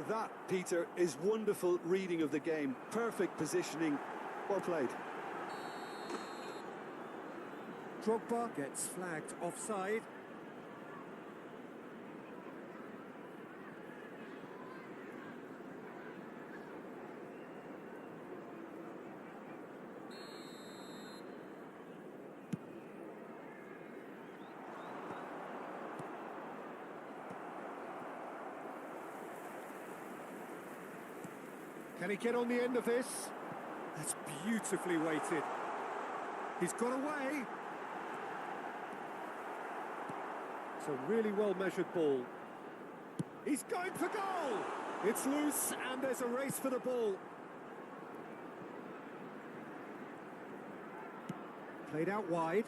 That, Peter, is wonderful reading of the game. Perfect positioning. Well played. Drogba gets flagged offside. Can he get on the end of this? That's beautifully weighted. He's got away. It's a really well-measured ball. He's going for goal! It's loose and there's a race for the ball. Played out wide.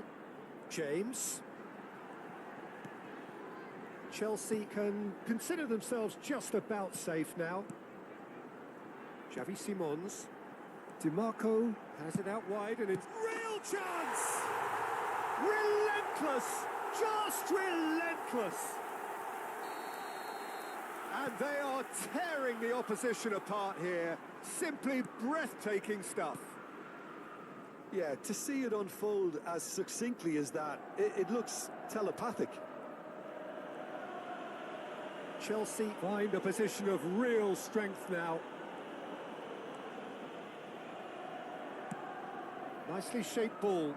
James. Chelsea can consider themselves just about safe now. Xavi Simons. DiMarco has it out wide and it's real chance! Relentless! Just relentless! And they are tearing the opposition apart here. Simply breathtaking stuff. Yeah, to see it unfold as succinctly as that, it looks telepathic. Chelsea find a position of real strength now. Nicely shaped ball.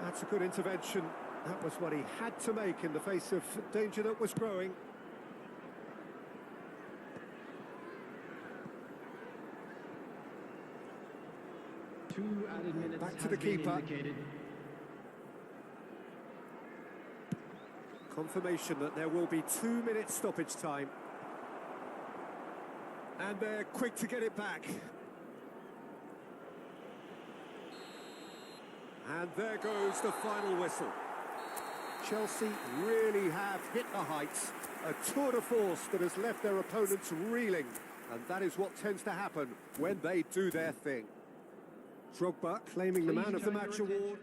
That's a good intervention. That was what he had to make in the face of danger that was growing. Two added minutes Back to has the been keeper. indicated. Confirmation that there will be 2 minutes stoppage time. And they're quick to get it back. And there goes the final whistle. Chelsea really have hit the heights. A tour de force that has left their opponents reeling. And that is what tends to happen when they do their thing. Drogba claiming the man of the match award.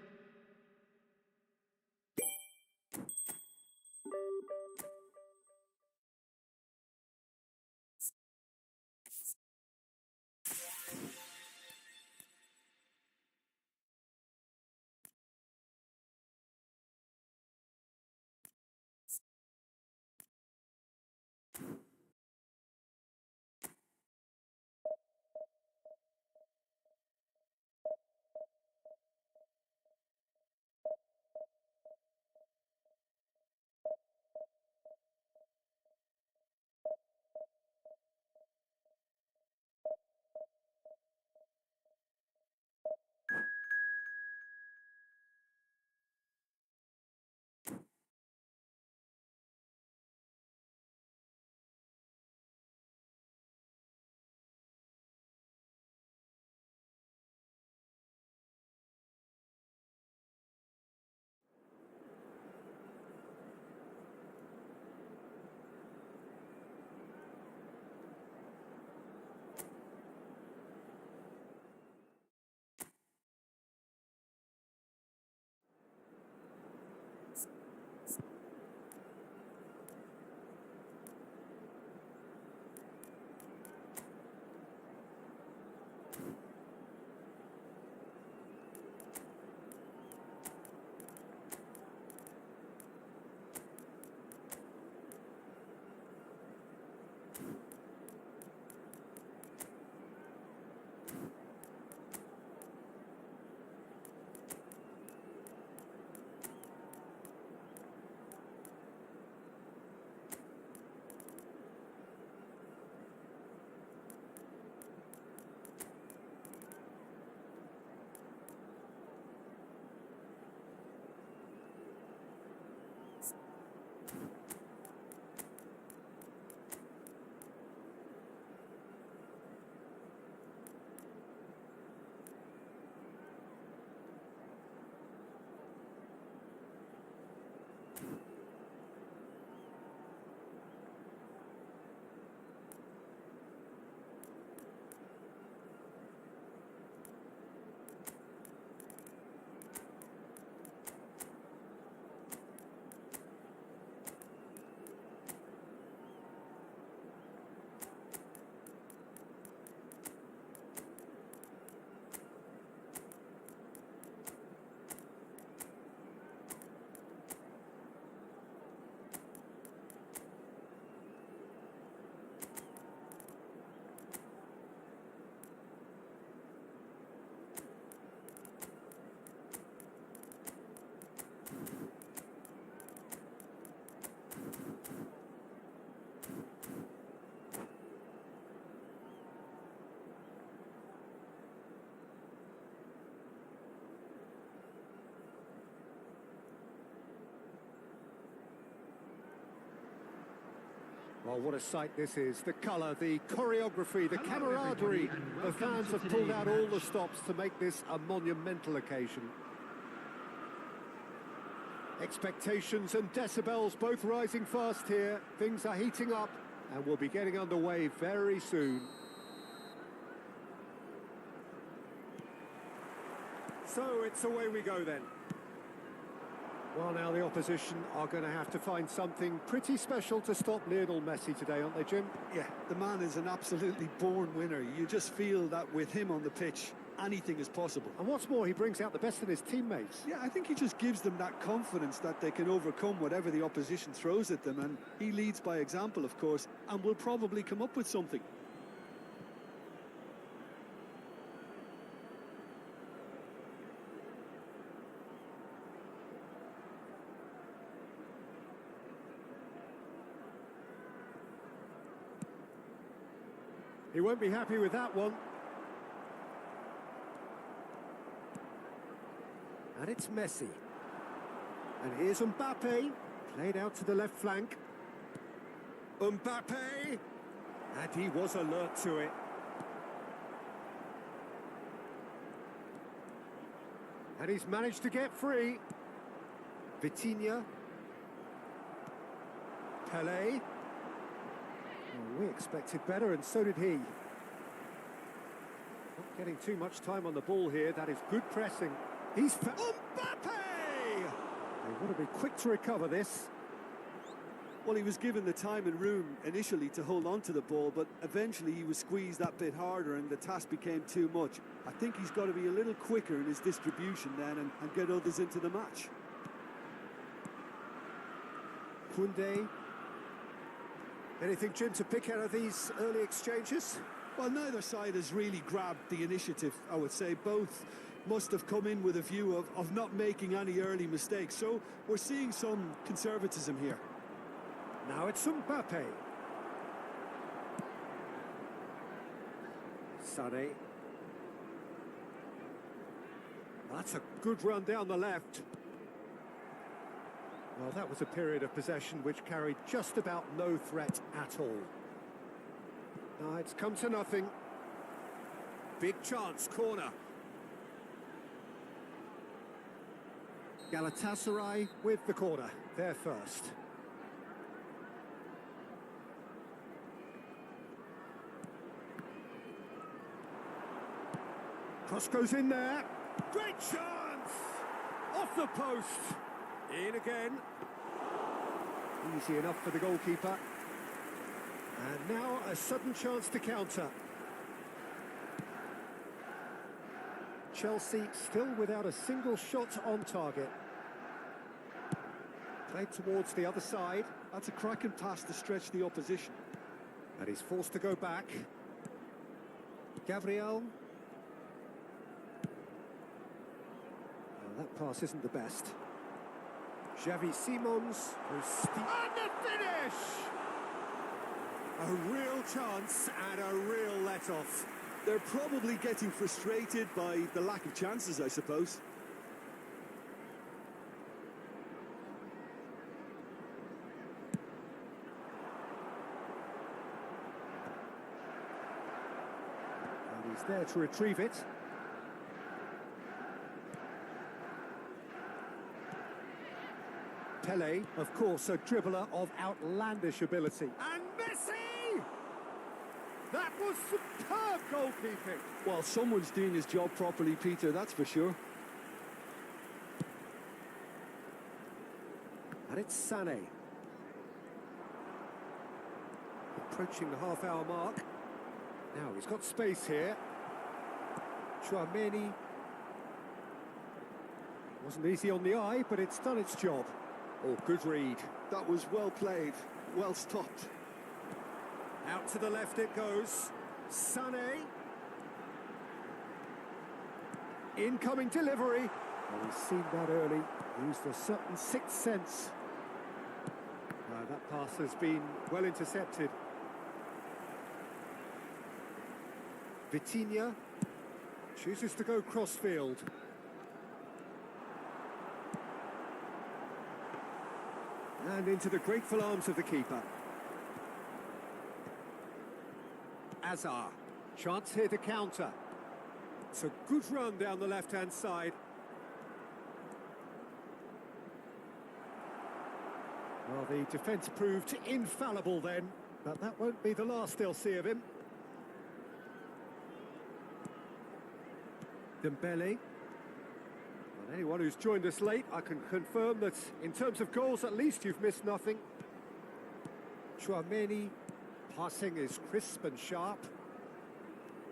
Well, what a sight this is. The colour, the choreography, the camaraderie. The fans have pulled out all the stops to make this a monumental occasion. Expectations and decibels both rising fast here. Things are heating up and we'll be getting underway very soon. So it's away we go then. Well, now the opposition are going to have to find something pretty special to stop Lionel Messi today, aren't they, Jim? Yeah, the man is an absolutely born winner. You just feel that with him on the pitch, anything is possible. And what's more, he brings out the best in his teammates. Yeah, I think he just gives them that confidence that they can overcome whatever the opposition throws at them, and he leads by example, of course, and will probably come up with something. He won't be happy with that one. And it's Messi. And here's Mbappe, played out to the left flank. Mbappe! And he was alert to it. And he's managed to get free. Vitinha. Pelé. Well, we expected better, and so did he. Not getting too much time on the ball here. That is good pressing. He's Mbappe! They want to be quick to recover this. Well, he was given the time and room initially to hold on to the ball, but eventually he was squeezed that bit harder and the task became too much. I think he's got to be a little quicker in his distribution then and get others into the match. Koundé. Anything, Jim, to pick out of these early exchanges? Well, neither side has really grabbed the initiative, I would say. Both must have come in with a view of not making any early mistakes. So we're seeing some conservatism here. Now it's Mbappe. Sané. That's a good run down the left. Well, that was a period of possession which carried just about no threat at all. Now it's come to nothing. Big chance, corner. Galatasaray with the corner, there first. Cross goes in there. Great chance! Off the post. In again. Easy enough for the goalkeeper. And now a sudden chance to counter. Chelsea still without a single shot on target. Played towards the other side. That's a cracking pass to stretch the opposition. And he's forced to go back. Gabriel. Well, that pass isn't the best. Xavi Simons. And the finish! A real chance and a real let-off. They're probably getting frustrated by the lack of chances, I suppose. And he's there to retrieve it. Pelé, of course, a dribbler of outlandish ability. And Messi! That was superb goalkeeping. Well, someone's doing his job properly, Peter, that's for sure. And it's Sané. Approaching the half-hour mark. Now he's got space here. Chouameni. Wasn't easy on the eye, but it's done its job. Oh, good read. That was well played, well stopped. Out to the left it goes. Sané. Incoming delivery. Well, he's seen that early. Used a certain sixth sense. That pass has been well intercepted. Vitinha chooses to go crossfield. And into the grateful arms of the keeper. Azar. Chance here to counter. It's a good run down the left-hand side. Well, the defence proved infallible then, but that won't be the last they'll see of him. Dembele. Well, anyone who's joined us late, I can confirm that in terms of goals, at least you've missed nothing. Chouameni, passing is crisp and sharp.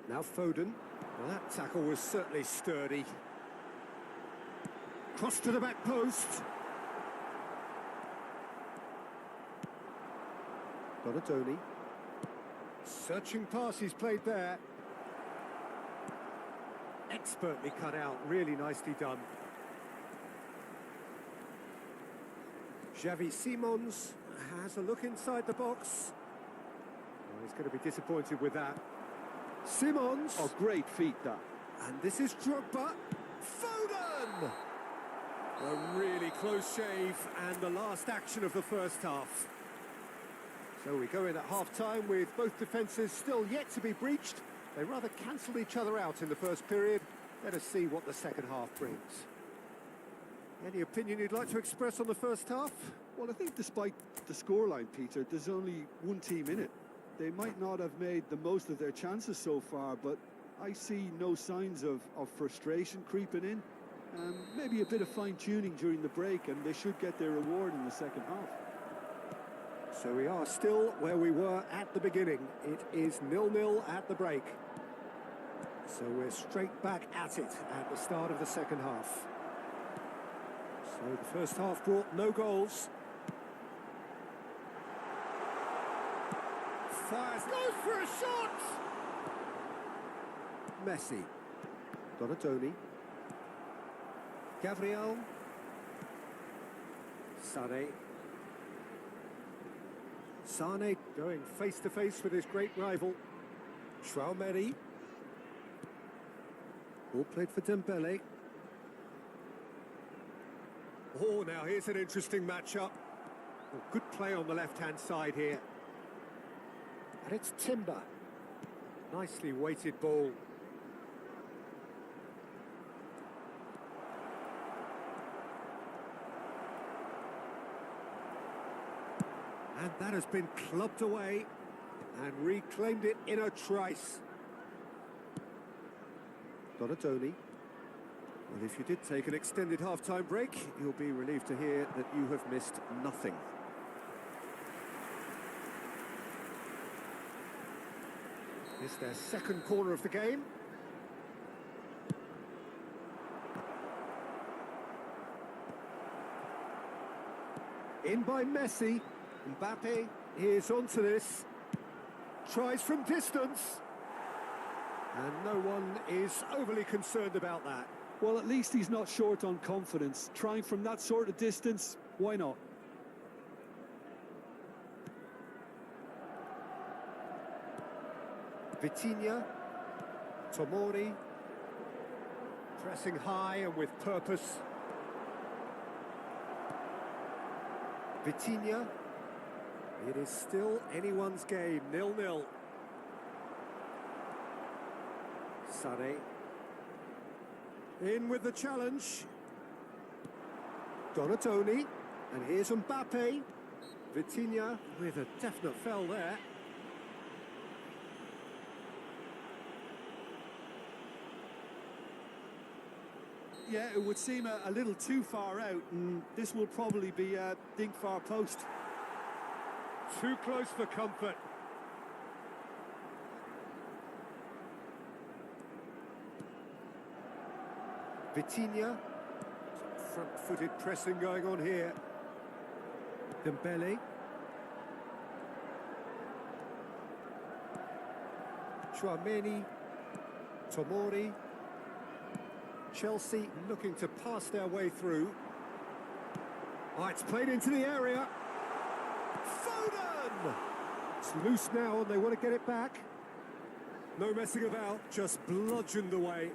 Now Foden. Well, that tackle was certainly sturdy. Cross to the back post. Donatoni. Searching pass he's played there. Expertly cut out, really nicely done. Xavi Simons has a look inside the box. Oh, he's going to be disappointed with that. Simons. Oh, great feat, that. And this is Drogba. Foden! A really close shave and the last action of the first half. So we go in at half-time with both defences still yet to be breached. They rather cancelled each other out in the first period. Let us see what the second half brings. Any opinion you'd like to express on the first half? Well, I think despite the scoreline, Peter, there's only one team in it. They might not have made the most of their chances so far, but I see no signs of frustration creeping in. Maybe a bit of fine-tuning during the break, and they should get their reward in the second half. So we are still where we were at the beginning. It is 0-0 at the break. So we're straight back at it at the start of the second half. So the first half brought no goals. Fires, goes for a shot! Messi. Donatoni. Gabriel. Sane going face-to-face with his great rival. Chouameni. Ball played for Dembele. Oh, now here's an interesting matchup. Oh, good play on the left-hand side here. And it's Timber. Nicely weighted ball. And that has been clubbed away and reclaimed it in a trice. Donatoni. Well, if you did take an extended half-time break, you'll be relieved to hear that you have missed nothing. It's their second corner of the game. In by Messi. Mbappe is onto this. Tries from distance. And no one is overly concerned about that. Well, at least he's not short on confidence. Trying from that sort of distance, why not? Vitinha. Tomori. Pressing high and with purpose. Vitinha. It is still anyone's game, 0-0. Sane. In with the challenge. Donatoni. And here's Mbappe. Vitinha with a definite foul there. Yeah, it would seem a little too far out, and this will probably be a dink far post. Too close for comfort. Vitinha. Some front-footed pressing going on here. Dembele. Chouameni. Tomori. Chelsea looking to pass their way through. Oh, it's played into the area. Foden! It's loose now and they want to get it back. No messing about, just bludgeoned away.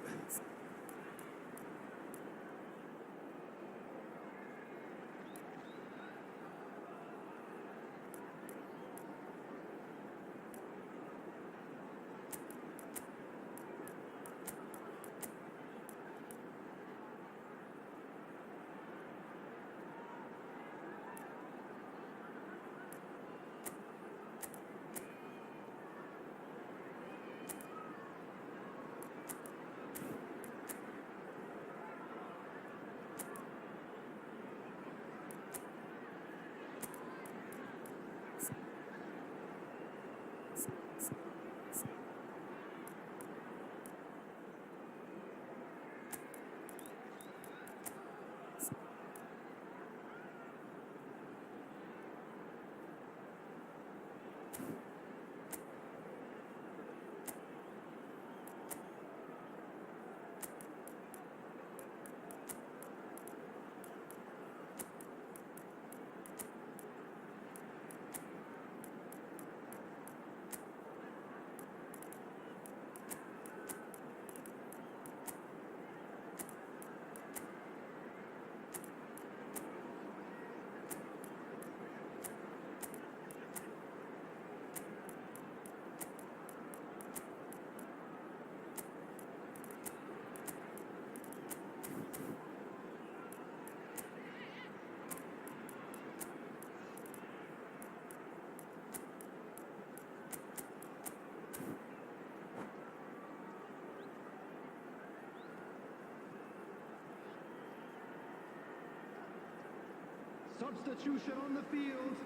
Substitution on the field.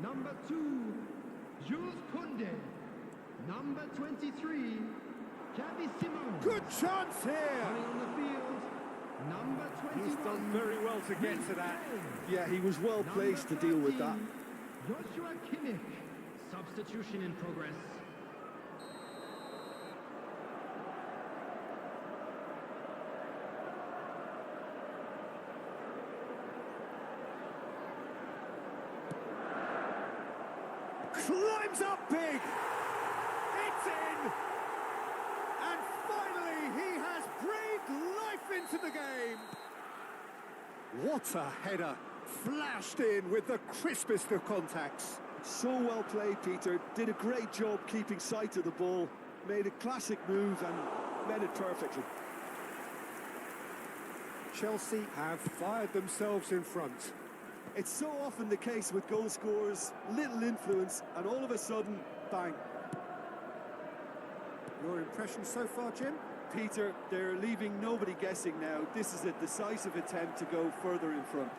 Number 2, Jules Koundé. Number 23, Xavi Simons. Good chance here. Running on the field. Number 21. He's done very well to get to that. Yeah, he was well placed to deal with that. Joshua Kimmich. Substitution in progress. Climbs up big. It's in. And finally, he has breathed life into the game. What a header. Flashed in with the crispest of contacts. So well played, Peter. Did a great job keeping sight of the ball. Made a classic move and met it perfectly. Chelsea have fired themselves in front. It's so often the case with goal scorers, little influence, and all of a sudden, bang. Your impression so far, Jim? Peter, they're leaving nobody guessing now. This is a decisive attempt to go further in front.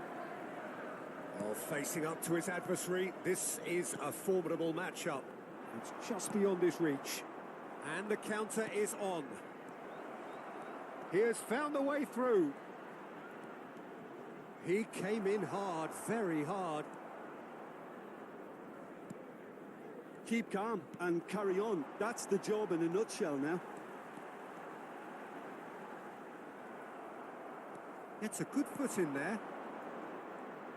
Well, facing up to his adversary, this is a formidable matchup. It's just beyond his reach. And the counter is on. He has found the way through. He came in hard, very hard. Keep calm and carry on. That's the job in a nutshell now. Gets a good foot in there.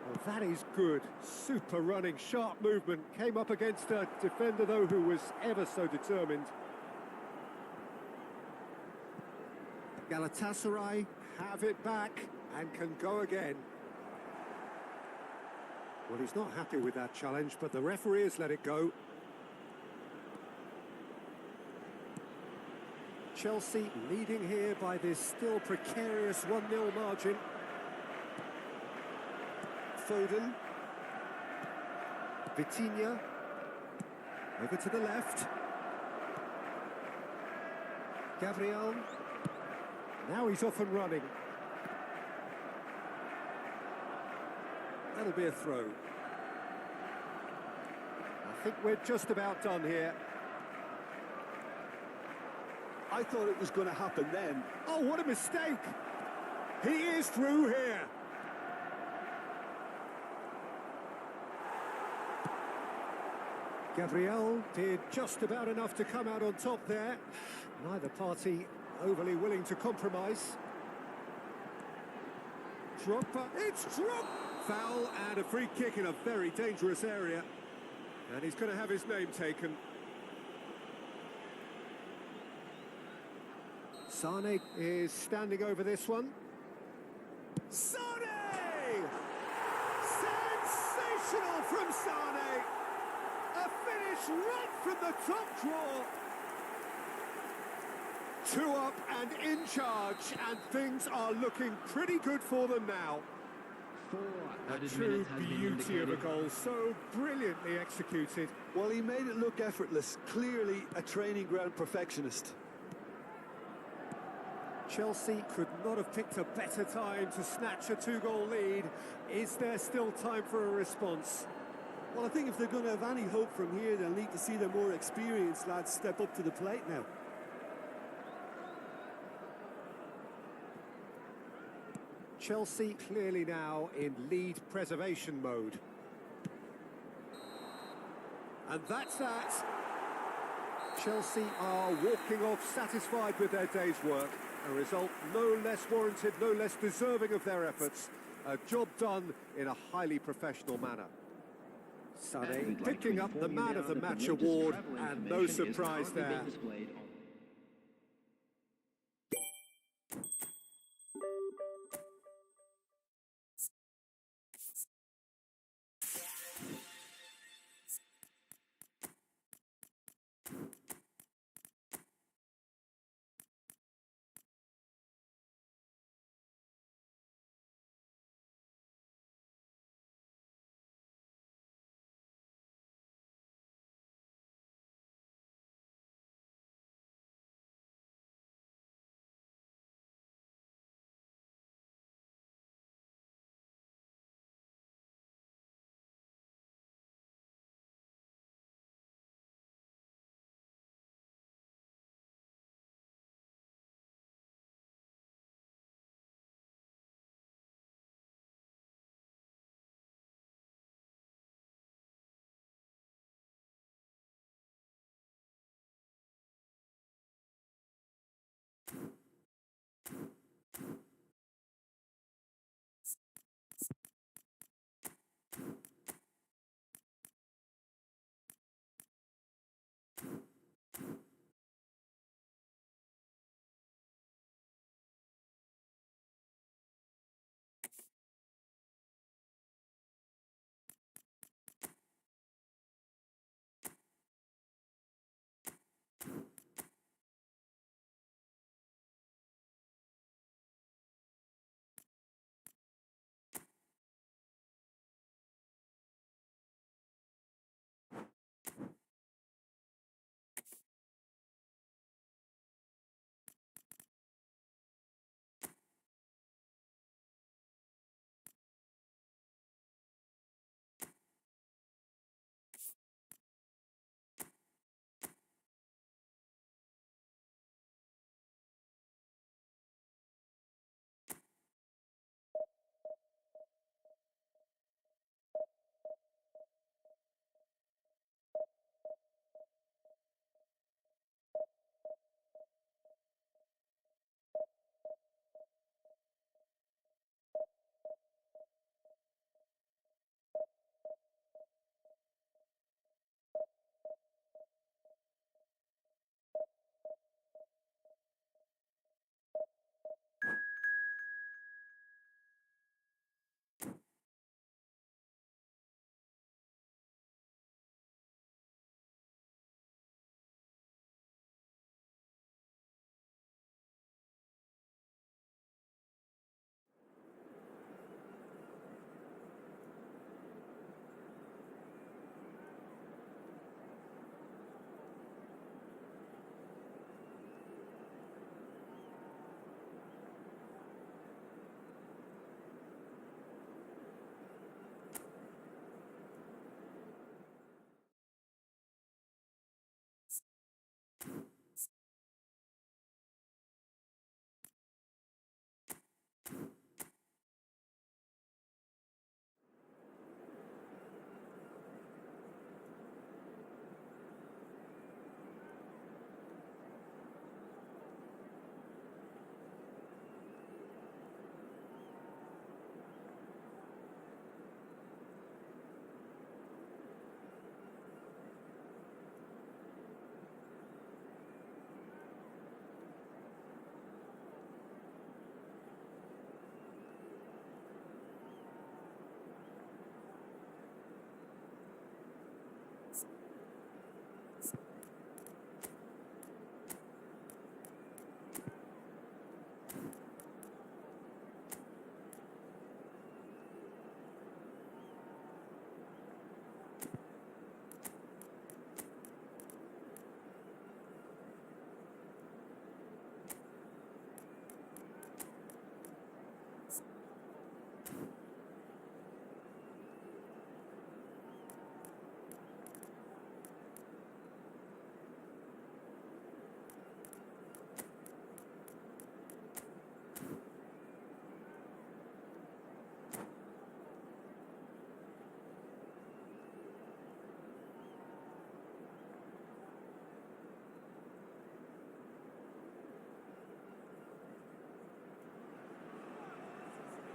Well, that is good. Super running, sharp movement. Came up against a defender, though, who was ever so determined. Galatasaray have it back and can go again. Well, he's not happy with that challenge, but the referee has let it go. Chelsea leading here by this still precarious 1-0 margin. Foden. Vitinha. Over to the left. Gabriel. Now he's off and running. That'll be a throw. I think we're just about done here. I thought it was going to happen then. Oh, what a mistake! He is through here. Gabriel did just about enough to come out on top there. Neither party overly willing to compromise. Drogba, it's Drogba! Foul and a free kick in a very dangerous area. And he's going to have his name taken. Sane is standing over this one. Sane! Sensational from Sane! A finish right from the top draw. 2 up and in charge, and things are looking pretty good for them now. 4 A added true minutes has been beauty of a indicated. goal, so brilliantly executed. Well, he made it look effortless. Clearly a training ground perfectionist. Chelsea could not have picked a better time to snatch a 2-goal lead. Is there still time for a response? Well, I think if they're going to have any hope from here, they'll need to see their more experienced lads step up to the plate now. Chelsea clearly now in lead preservation mode. And that's that. Chelsea are walking off satisfied with their day's work. A result no less warranted, no less deserving of their efforts. A job done in a highly professional manner. Sané picking up the Man of the Match award, and no surprise there.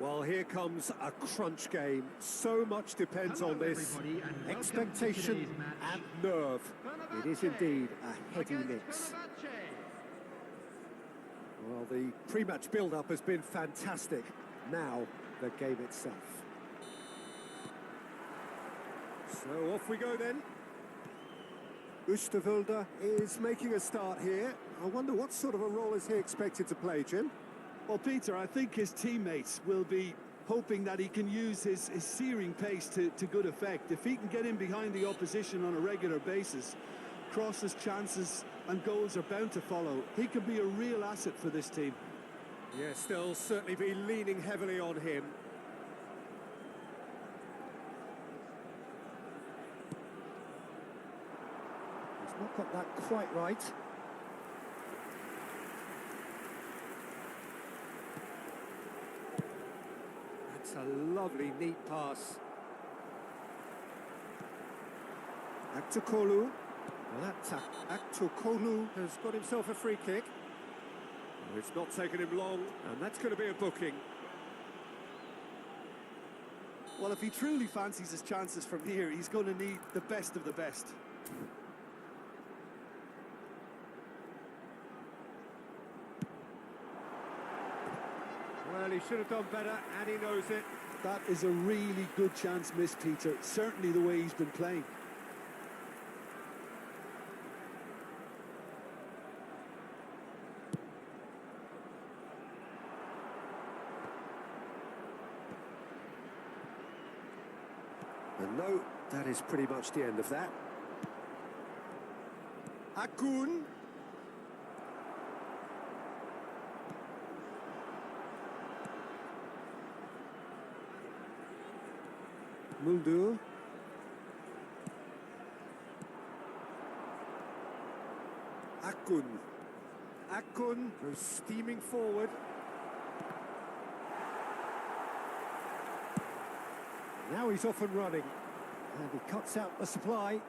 Well, here comes a crunch game. So much depends Hello, on this. everybody, and welcome to Expectation today's match. and nerve. It is indeed a heady mix. Well, the pre-match build-up has been fantastic. Now, the game itself. So off we go then. Oosterwolde is making a start here. I wonder what sort of a role is he expected to play, Jim? Well, Peter, I think his teammates will be hoping that he can use his searing pace to good effect. If he can get in behind the opposition on a regular basis, crosses, chances and goals are bound to follow. He can be a real asset for this team. Yes, they'll certainly be leaning heavily on him. He's not got that quite right. That's a lovely, neat pass. Aktokolu. Well, Aktokolu has got himself a free kick. Oh, it's not taken him long, and that's going to be a booking. Well, if he truly fancies his chances from here, he's going to need the best of the best. Well, he should have done better, and he knows it. That is a really good chance missed, Peter. Certainly the way he's been playing. And no, that is pretty much the end of that. Akun. Mulder. Akun. Akun goes steaming forward. Now he's off and running. And he cuts out the supply.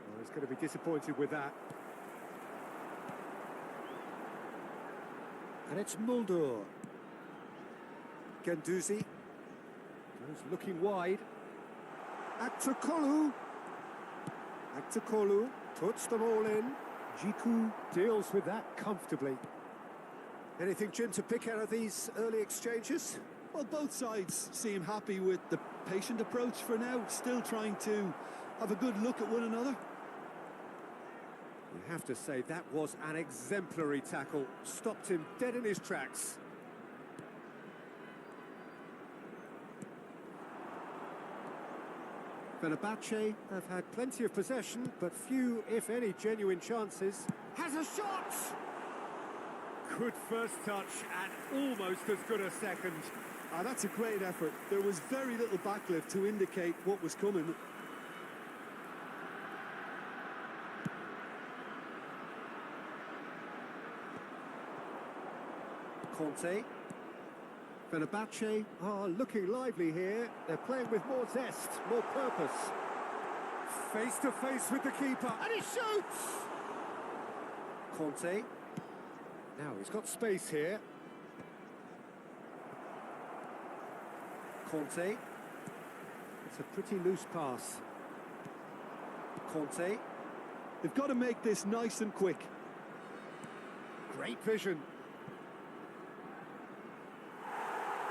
Oh, he's going to be disappointed with that. And it's Mulder. Genduzi. Goes looking wide. Aktokolu. Aktokolu puts them all in. Jiku deals with that comfortably. Anything, Jim, to pick out of these early exchanges? Well, both sides seem happy with the patient approach for now, still trying to have a good look at one another. You have to say that was an exemplary tackle. Stopped him dead in his tracks. Fenerbahce have had plenty of possession, but few, if any, genuine chances. Has a shot! Good first touch and almost as good a second. That's a great effort. There was very little backlift to indicate what was coming. Conte. Fenerbahce are looking lively here. They're playing with more zest, more purpose. Face to face with the keeper, and he shoots! Conte. Now he's got space here. Conte. It's a pretty loose pass. Conte. They've got to make this nice and quick. Great vision.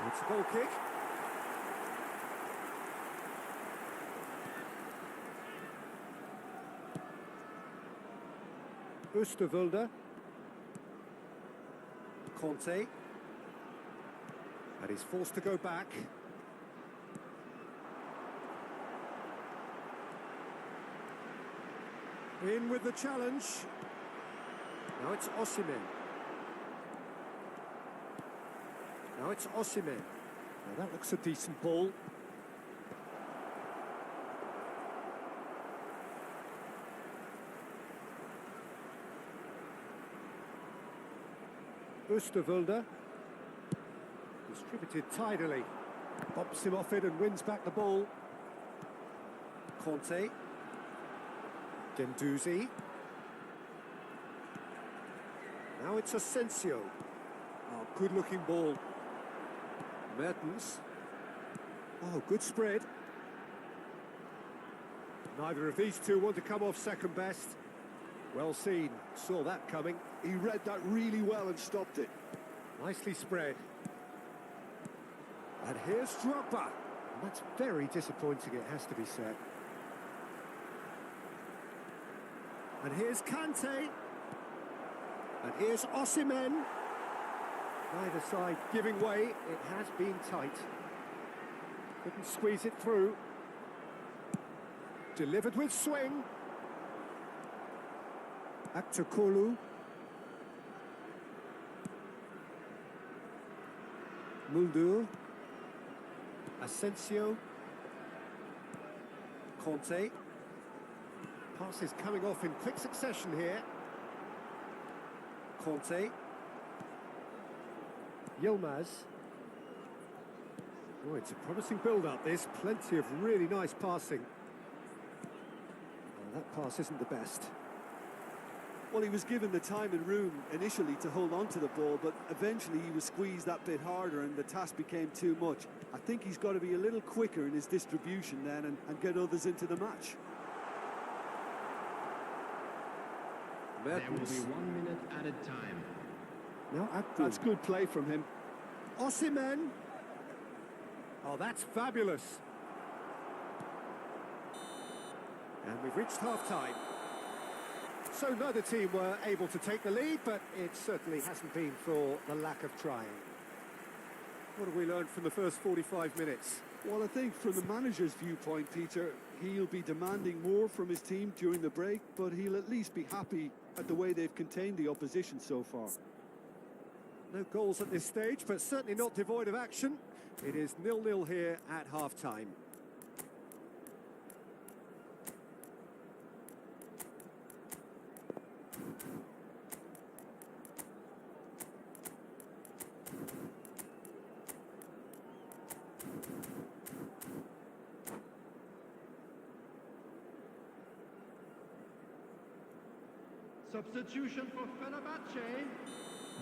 It's a goal kick. Oosterwolde. Conte. And he's forced to go back. In with the challenge. Now it's Osimhen. Now it's Osimhen. Now that looks a decent ball. Oosterwolde. Distributed tidily. Bumps him off it and wins back the ball. Conte. Genduzi. Now it's Asensio. Oh, Good-looking ball. Mertens. Oh, good spread. Neither of these two want to come off second best. Well seen. Saw that coming. He read that really well and stopped it. Nicely spread. And here's Drogba. That's very disappointing, it has to be said. And here's Kante. And here's Osimhen. Neither side giving way. It has been tight. Couldn't squeeze it through. Delivered with swing. Aktakolu. Muldur. Asensio. Conte. Passes coming off in quick succession here. Conte. Yilmaz. Oh, it's a promising build-up, this. Plenty of really nice passing. Oh, that pass isn't the best. Well, he was given the time and room initially to hold on to the ball, but eventually he was squeezed that bit harder and the task became too much. I think he's got to be a little quicker in his distribution then and get others into the match. There will be 1 minute added time. Now That's good play from him. Osimhen. Oh, that's fabulous. And we've reached half-time. So neither team were able to take the lead, but it certainly hasn't been for the lack of trying. What have we learned from the first 45 minutes? Well, I think from the manager's viewpoint, Peter, he'll be demanding more from his team during the break, but he'll at least be happy at the way they've contained the opposition so far. No goals at this stage, but certainly not devoid of action. It is 0-0 here at half-time. Substitution for Fenerbahce,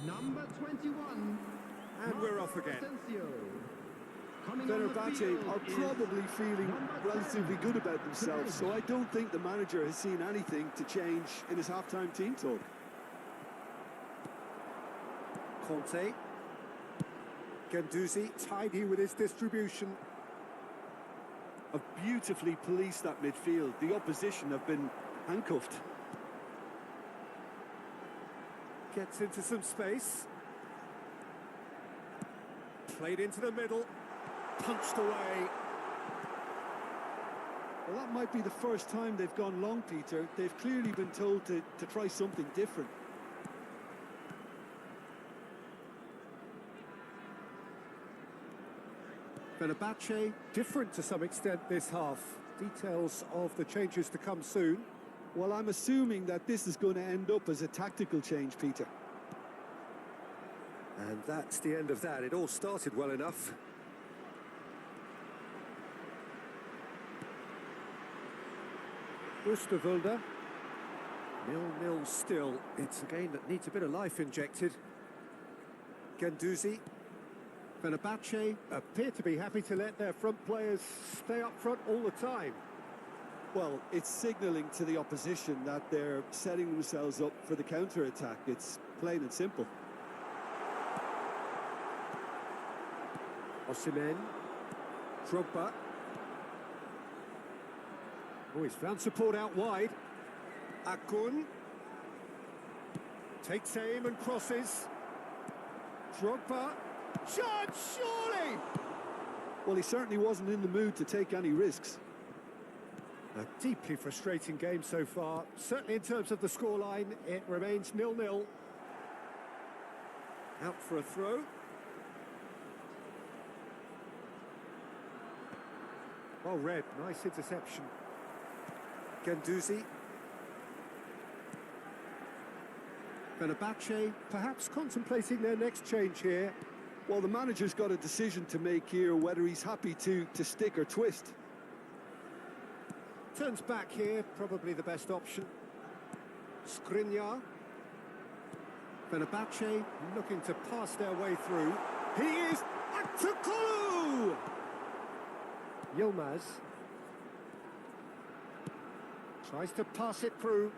number 21. And we're off again. Asensio. Coming on the Fenerbahce field are is probably feeling number 10. relatively good about themselves, so I don't think the manager has seen anything to change in his half-time team talk. Conte. Guendouzi, tidy with his distribution. Have beautifully policed that midfield. The opposition have been handcuffed. Gets into some space. Played into the middle. Punched away. Well, that might be the first time they've gone long, Peter. They've clearly been told to try something different. Fenerbahce, different to some extent this half. Details of the changes to come soon. Well, I'm assuming that this is going to end up as a tactical change, Peter. And that's the end of that. It all started well enough. Oosterwolde. 0-0 still. It's a game that needs a bit of life injected. Guendouzi. Fenerbahce appear to be happy to let their front players stay up front all the time. Well, it's signalling to the opposition that they're setting themselves up for the counter-attack. It's plain and simple. Osimhen. Drogba. Oh, he's found support out wide. Akun. Takes aim and crosses. Drogba. Shot, surely! Well, he certainly wasn't in the mood to take any risks. A deeply frustrating game so far. Certainly in terms of the scoreline, it remains 0-0. Out for a throw. Well read, nice interception. Guendouzi. Fenerbahce perhaps contemplating their next change here. Well, the manager's got a decision to make here, whether he's happy to stick or twist. Turns back here, probably the best option. Skriniar. Fenerbahce looking to pass their way through. He is Atakulu! Yilmaz tries to pass it through.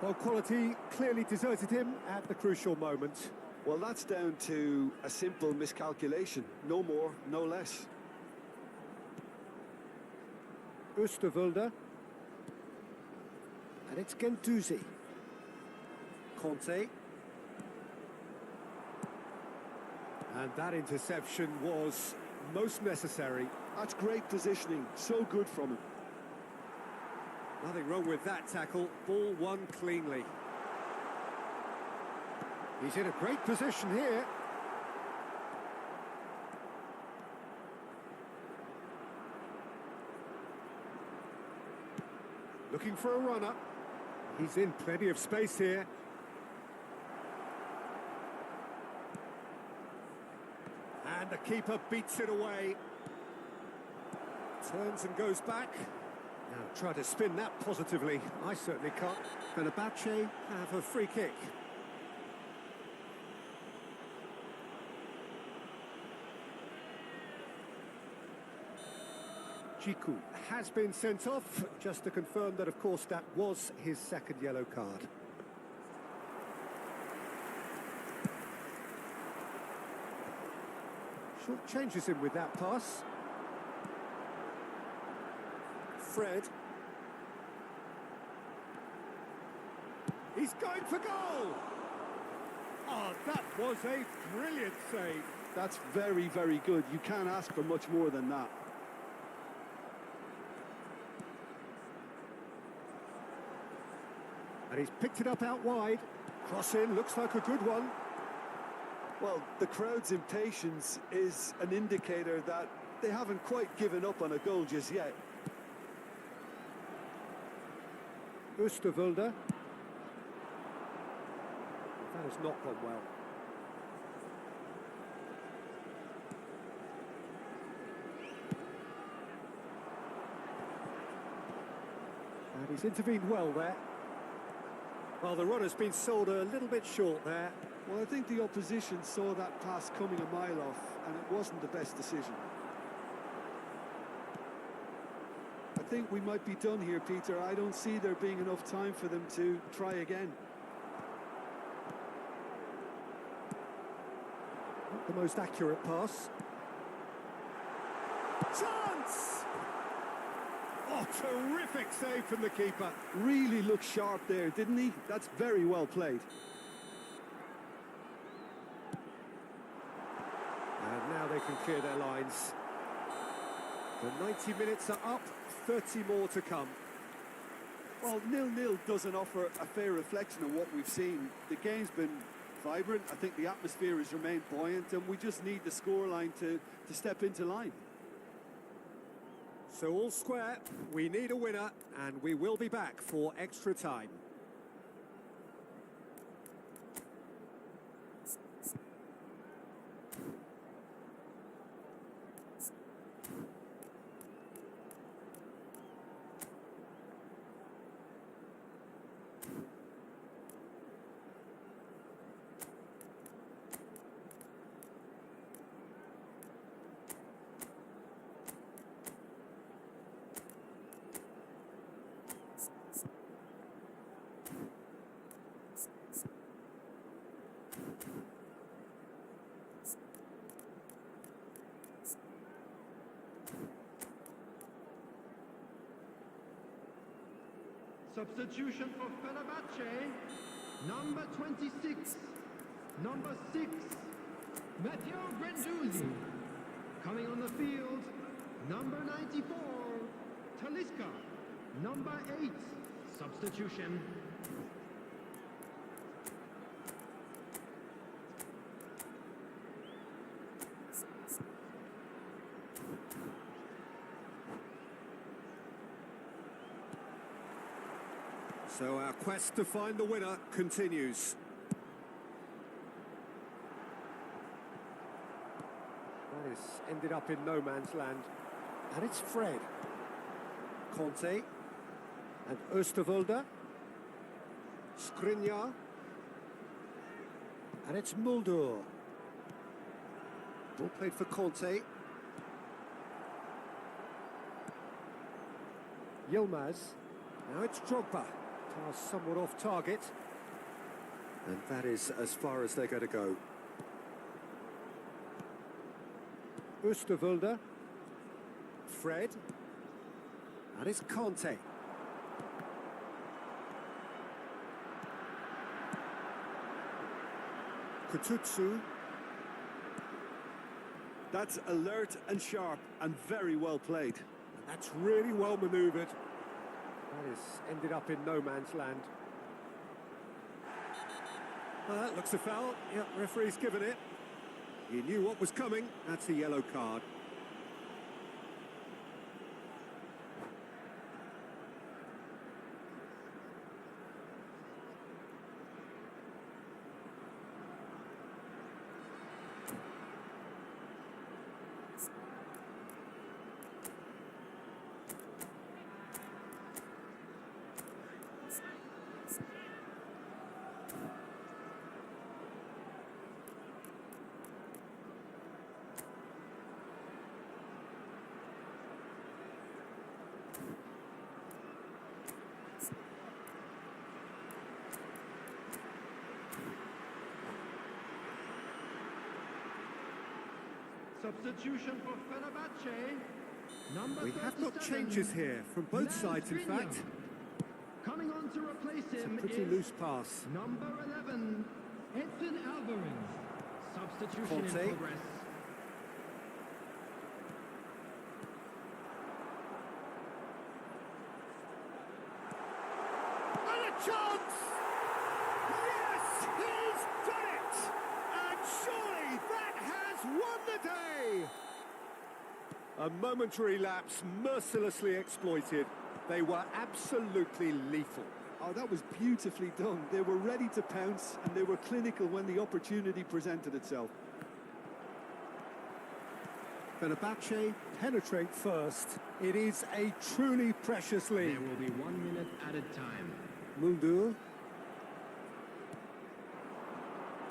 Well, quality clearly deserted him at the crucial moment. Well, that's down to a simple miscalculation. No more, no less. Oosterwolde. And it's Gendouzi. Conte. And that interception was most necessary. That's great positioning. So good from him. Nothing wrong with that tackle. Ball won cleanly. He's in a great position here. Looking for a runner. He's in plenty of space here. And the keeper beats it away. Turns and goes back. Now try to spin that positively. I certainly can't. Fenerbahce have a free kick. Jiku has been sent off, just to confirm that, of course, that was his second yellow card. Short changes him with that pass. Fred. He's going for goal! Oh, that was a brilliant save. That's very, very good. You can't ask for much more than that. And he's picked it up out wide. Cross in, looks like a good one. Well, the crowd's impatience is an indicator that they haven't quite given up on a goal just yet. Oosterwolde. That has not gone well. And he's intervened well there. Well, the runner's been sold a little bit short there. Well, I think the opposition saw that pass coming a mile off, and it wasn't the best decision. I think we might be done here, Peter. I don't see there being enough time for them to try again. Not the most accurate pass. Chance! Oh, terrific save from the keeper. Really looked sharp there, didn't he? That's very well played. And now they can clear their lines. The 90 minutes are up, 30 more to come. Well, 0-0 doesn't offer a fair reflection of what we've seen. The game's been vibrant. I think the atmosphere has remained buoyant, and we just need the scoreline to step into line. So all square, we need a winner, and we will be back for extra time. Substitution for Fenerbahce, number 26, number 6, Matteo Gendouzi. Coming on the field, number 94, Talisca, number 8, substitution. So our quest to find the winner continues. That has ended up in no man's land. And it's Fred. Conte. And Oosterwolde. Skriniar. And it's Mulder. Ball played for Conte. Yilmaz. Now it's Drogba. Pass somewhat off target. And that is as far as they're going to go. Oosterwolde. Fred. And it's Conte. Kututsu. That's alert and sharp and very well played. That's really well manoeuvred. That has ended up in no man's land. Well, that looks a foul. Yep, referee's given it. He knew what was coming. That's a yellow card. Substitution for Fenerbahce. Number We have got 37, changes here from both sides, in Skriniar. fact. Coming on to replace It's a him pretty is loose pass. number 11, Edson Alvarez. Substitution Conte. in progress. And a chance! Yes, he's done it! And surely that has won the day! A momentary lapse mercilessly exploited. They were absolutely lethal. Oh, that was beautifully done. They were ready to pounce and they were clinical when the opportunity presented itself. Fenerbahce penetrate first. It is a truly precious lead. There will be 1 minute added time. Mulder.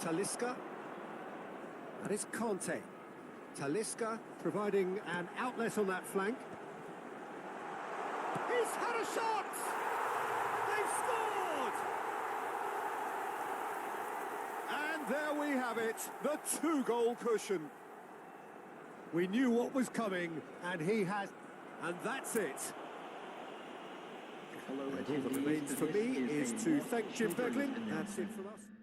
Talisca. That is Conte. Talisca providing an outlet on that flank. He's had a shot! They've scored! And there we have it, the 2-goal cushion. We knew what was coming, and he has... And that's it. Hello, And all that attendees. remains for This me is a to North thank Jim Children's Beglin. That's announcement. it from us.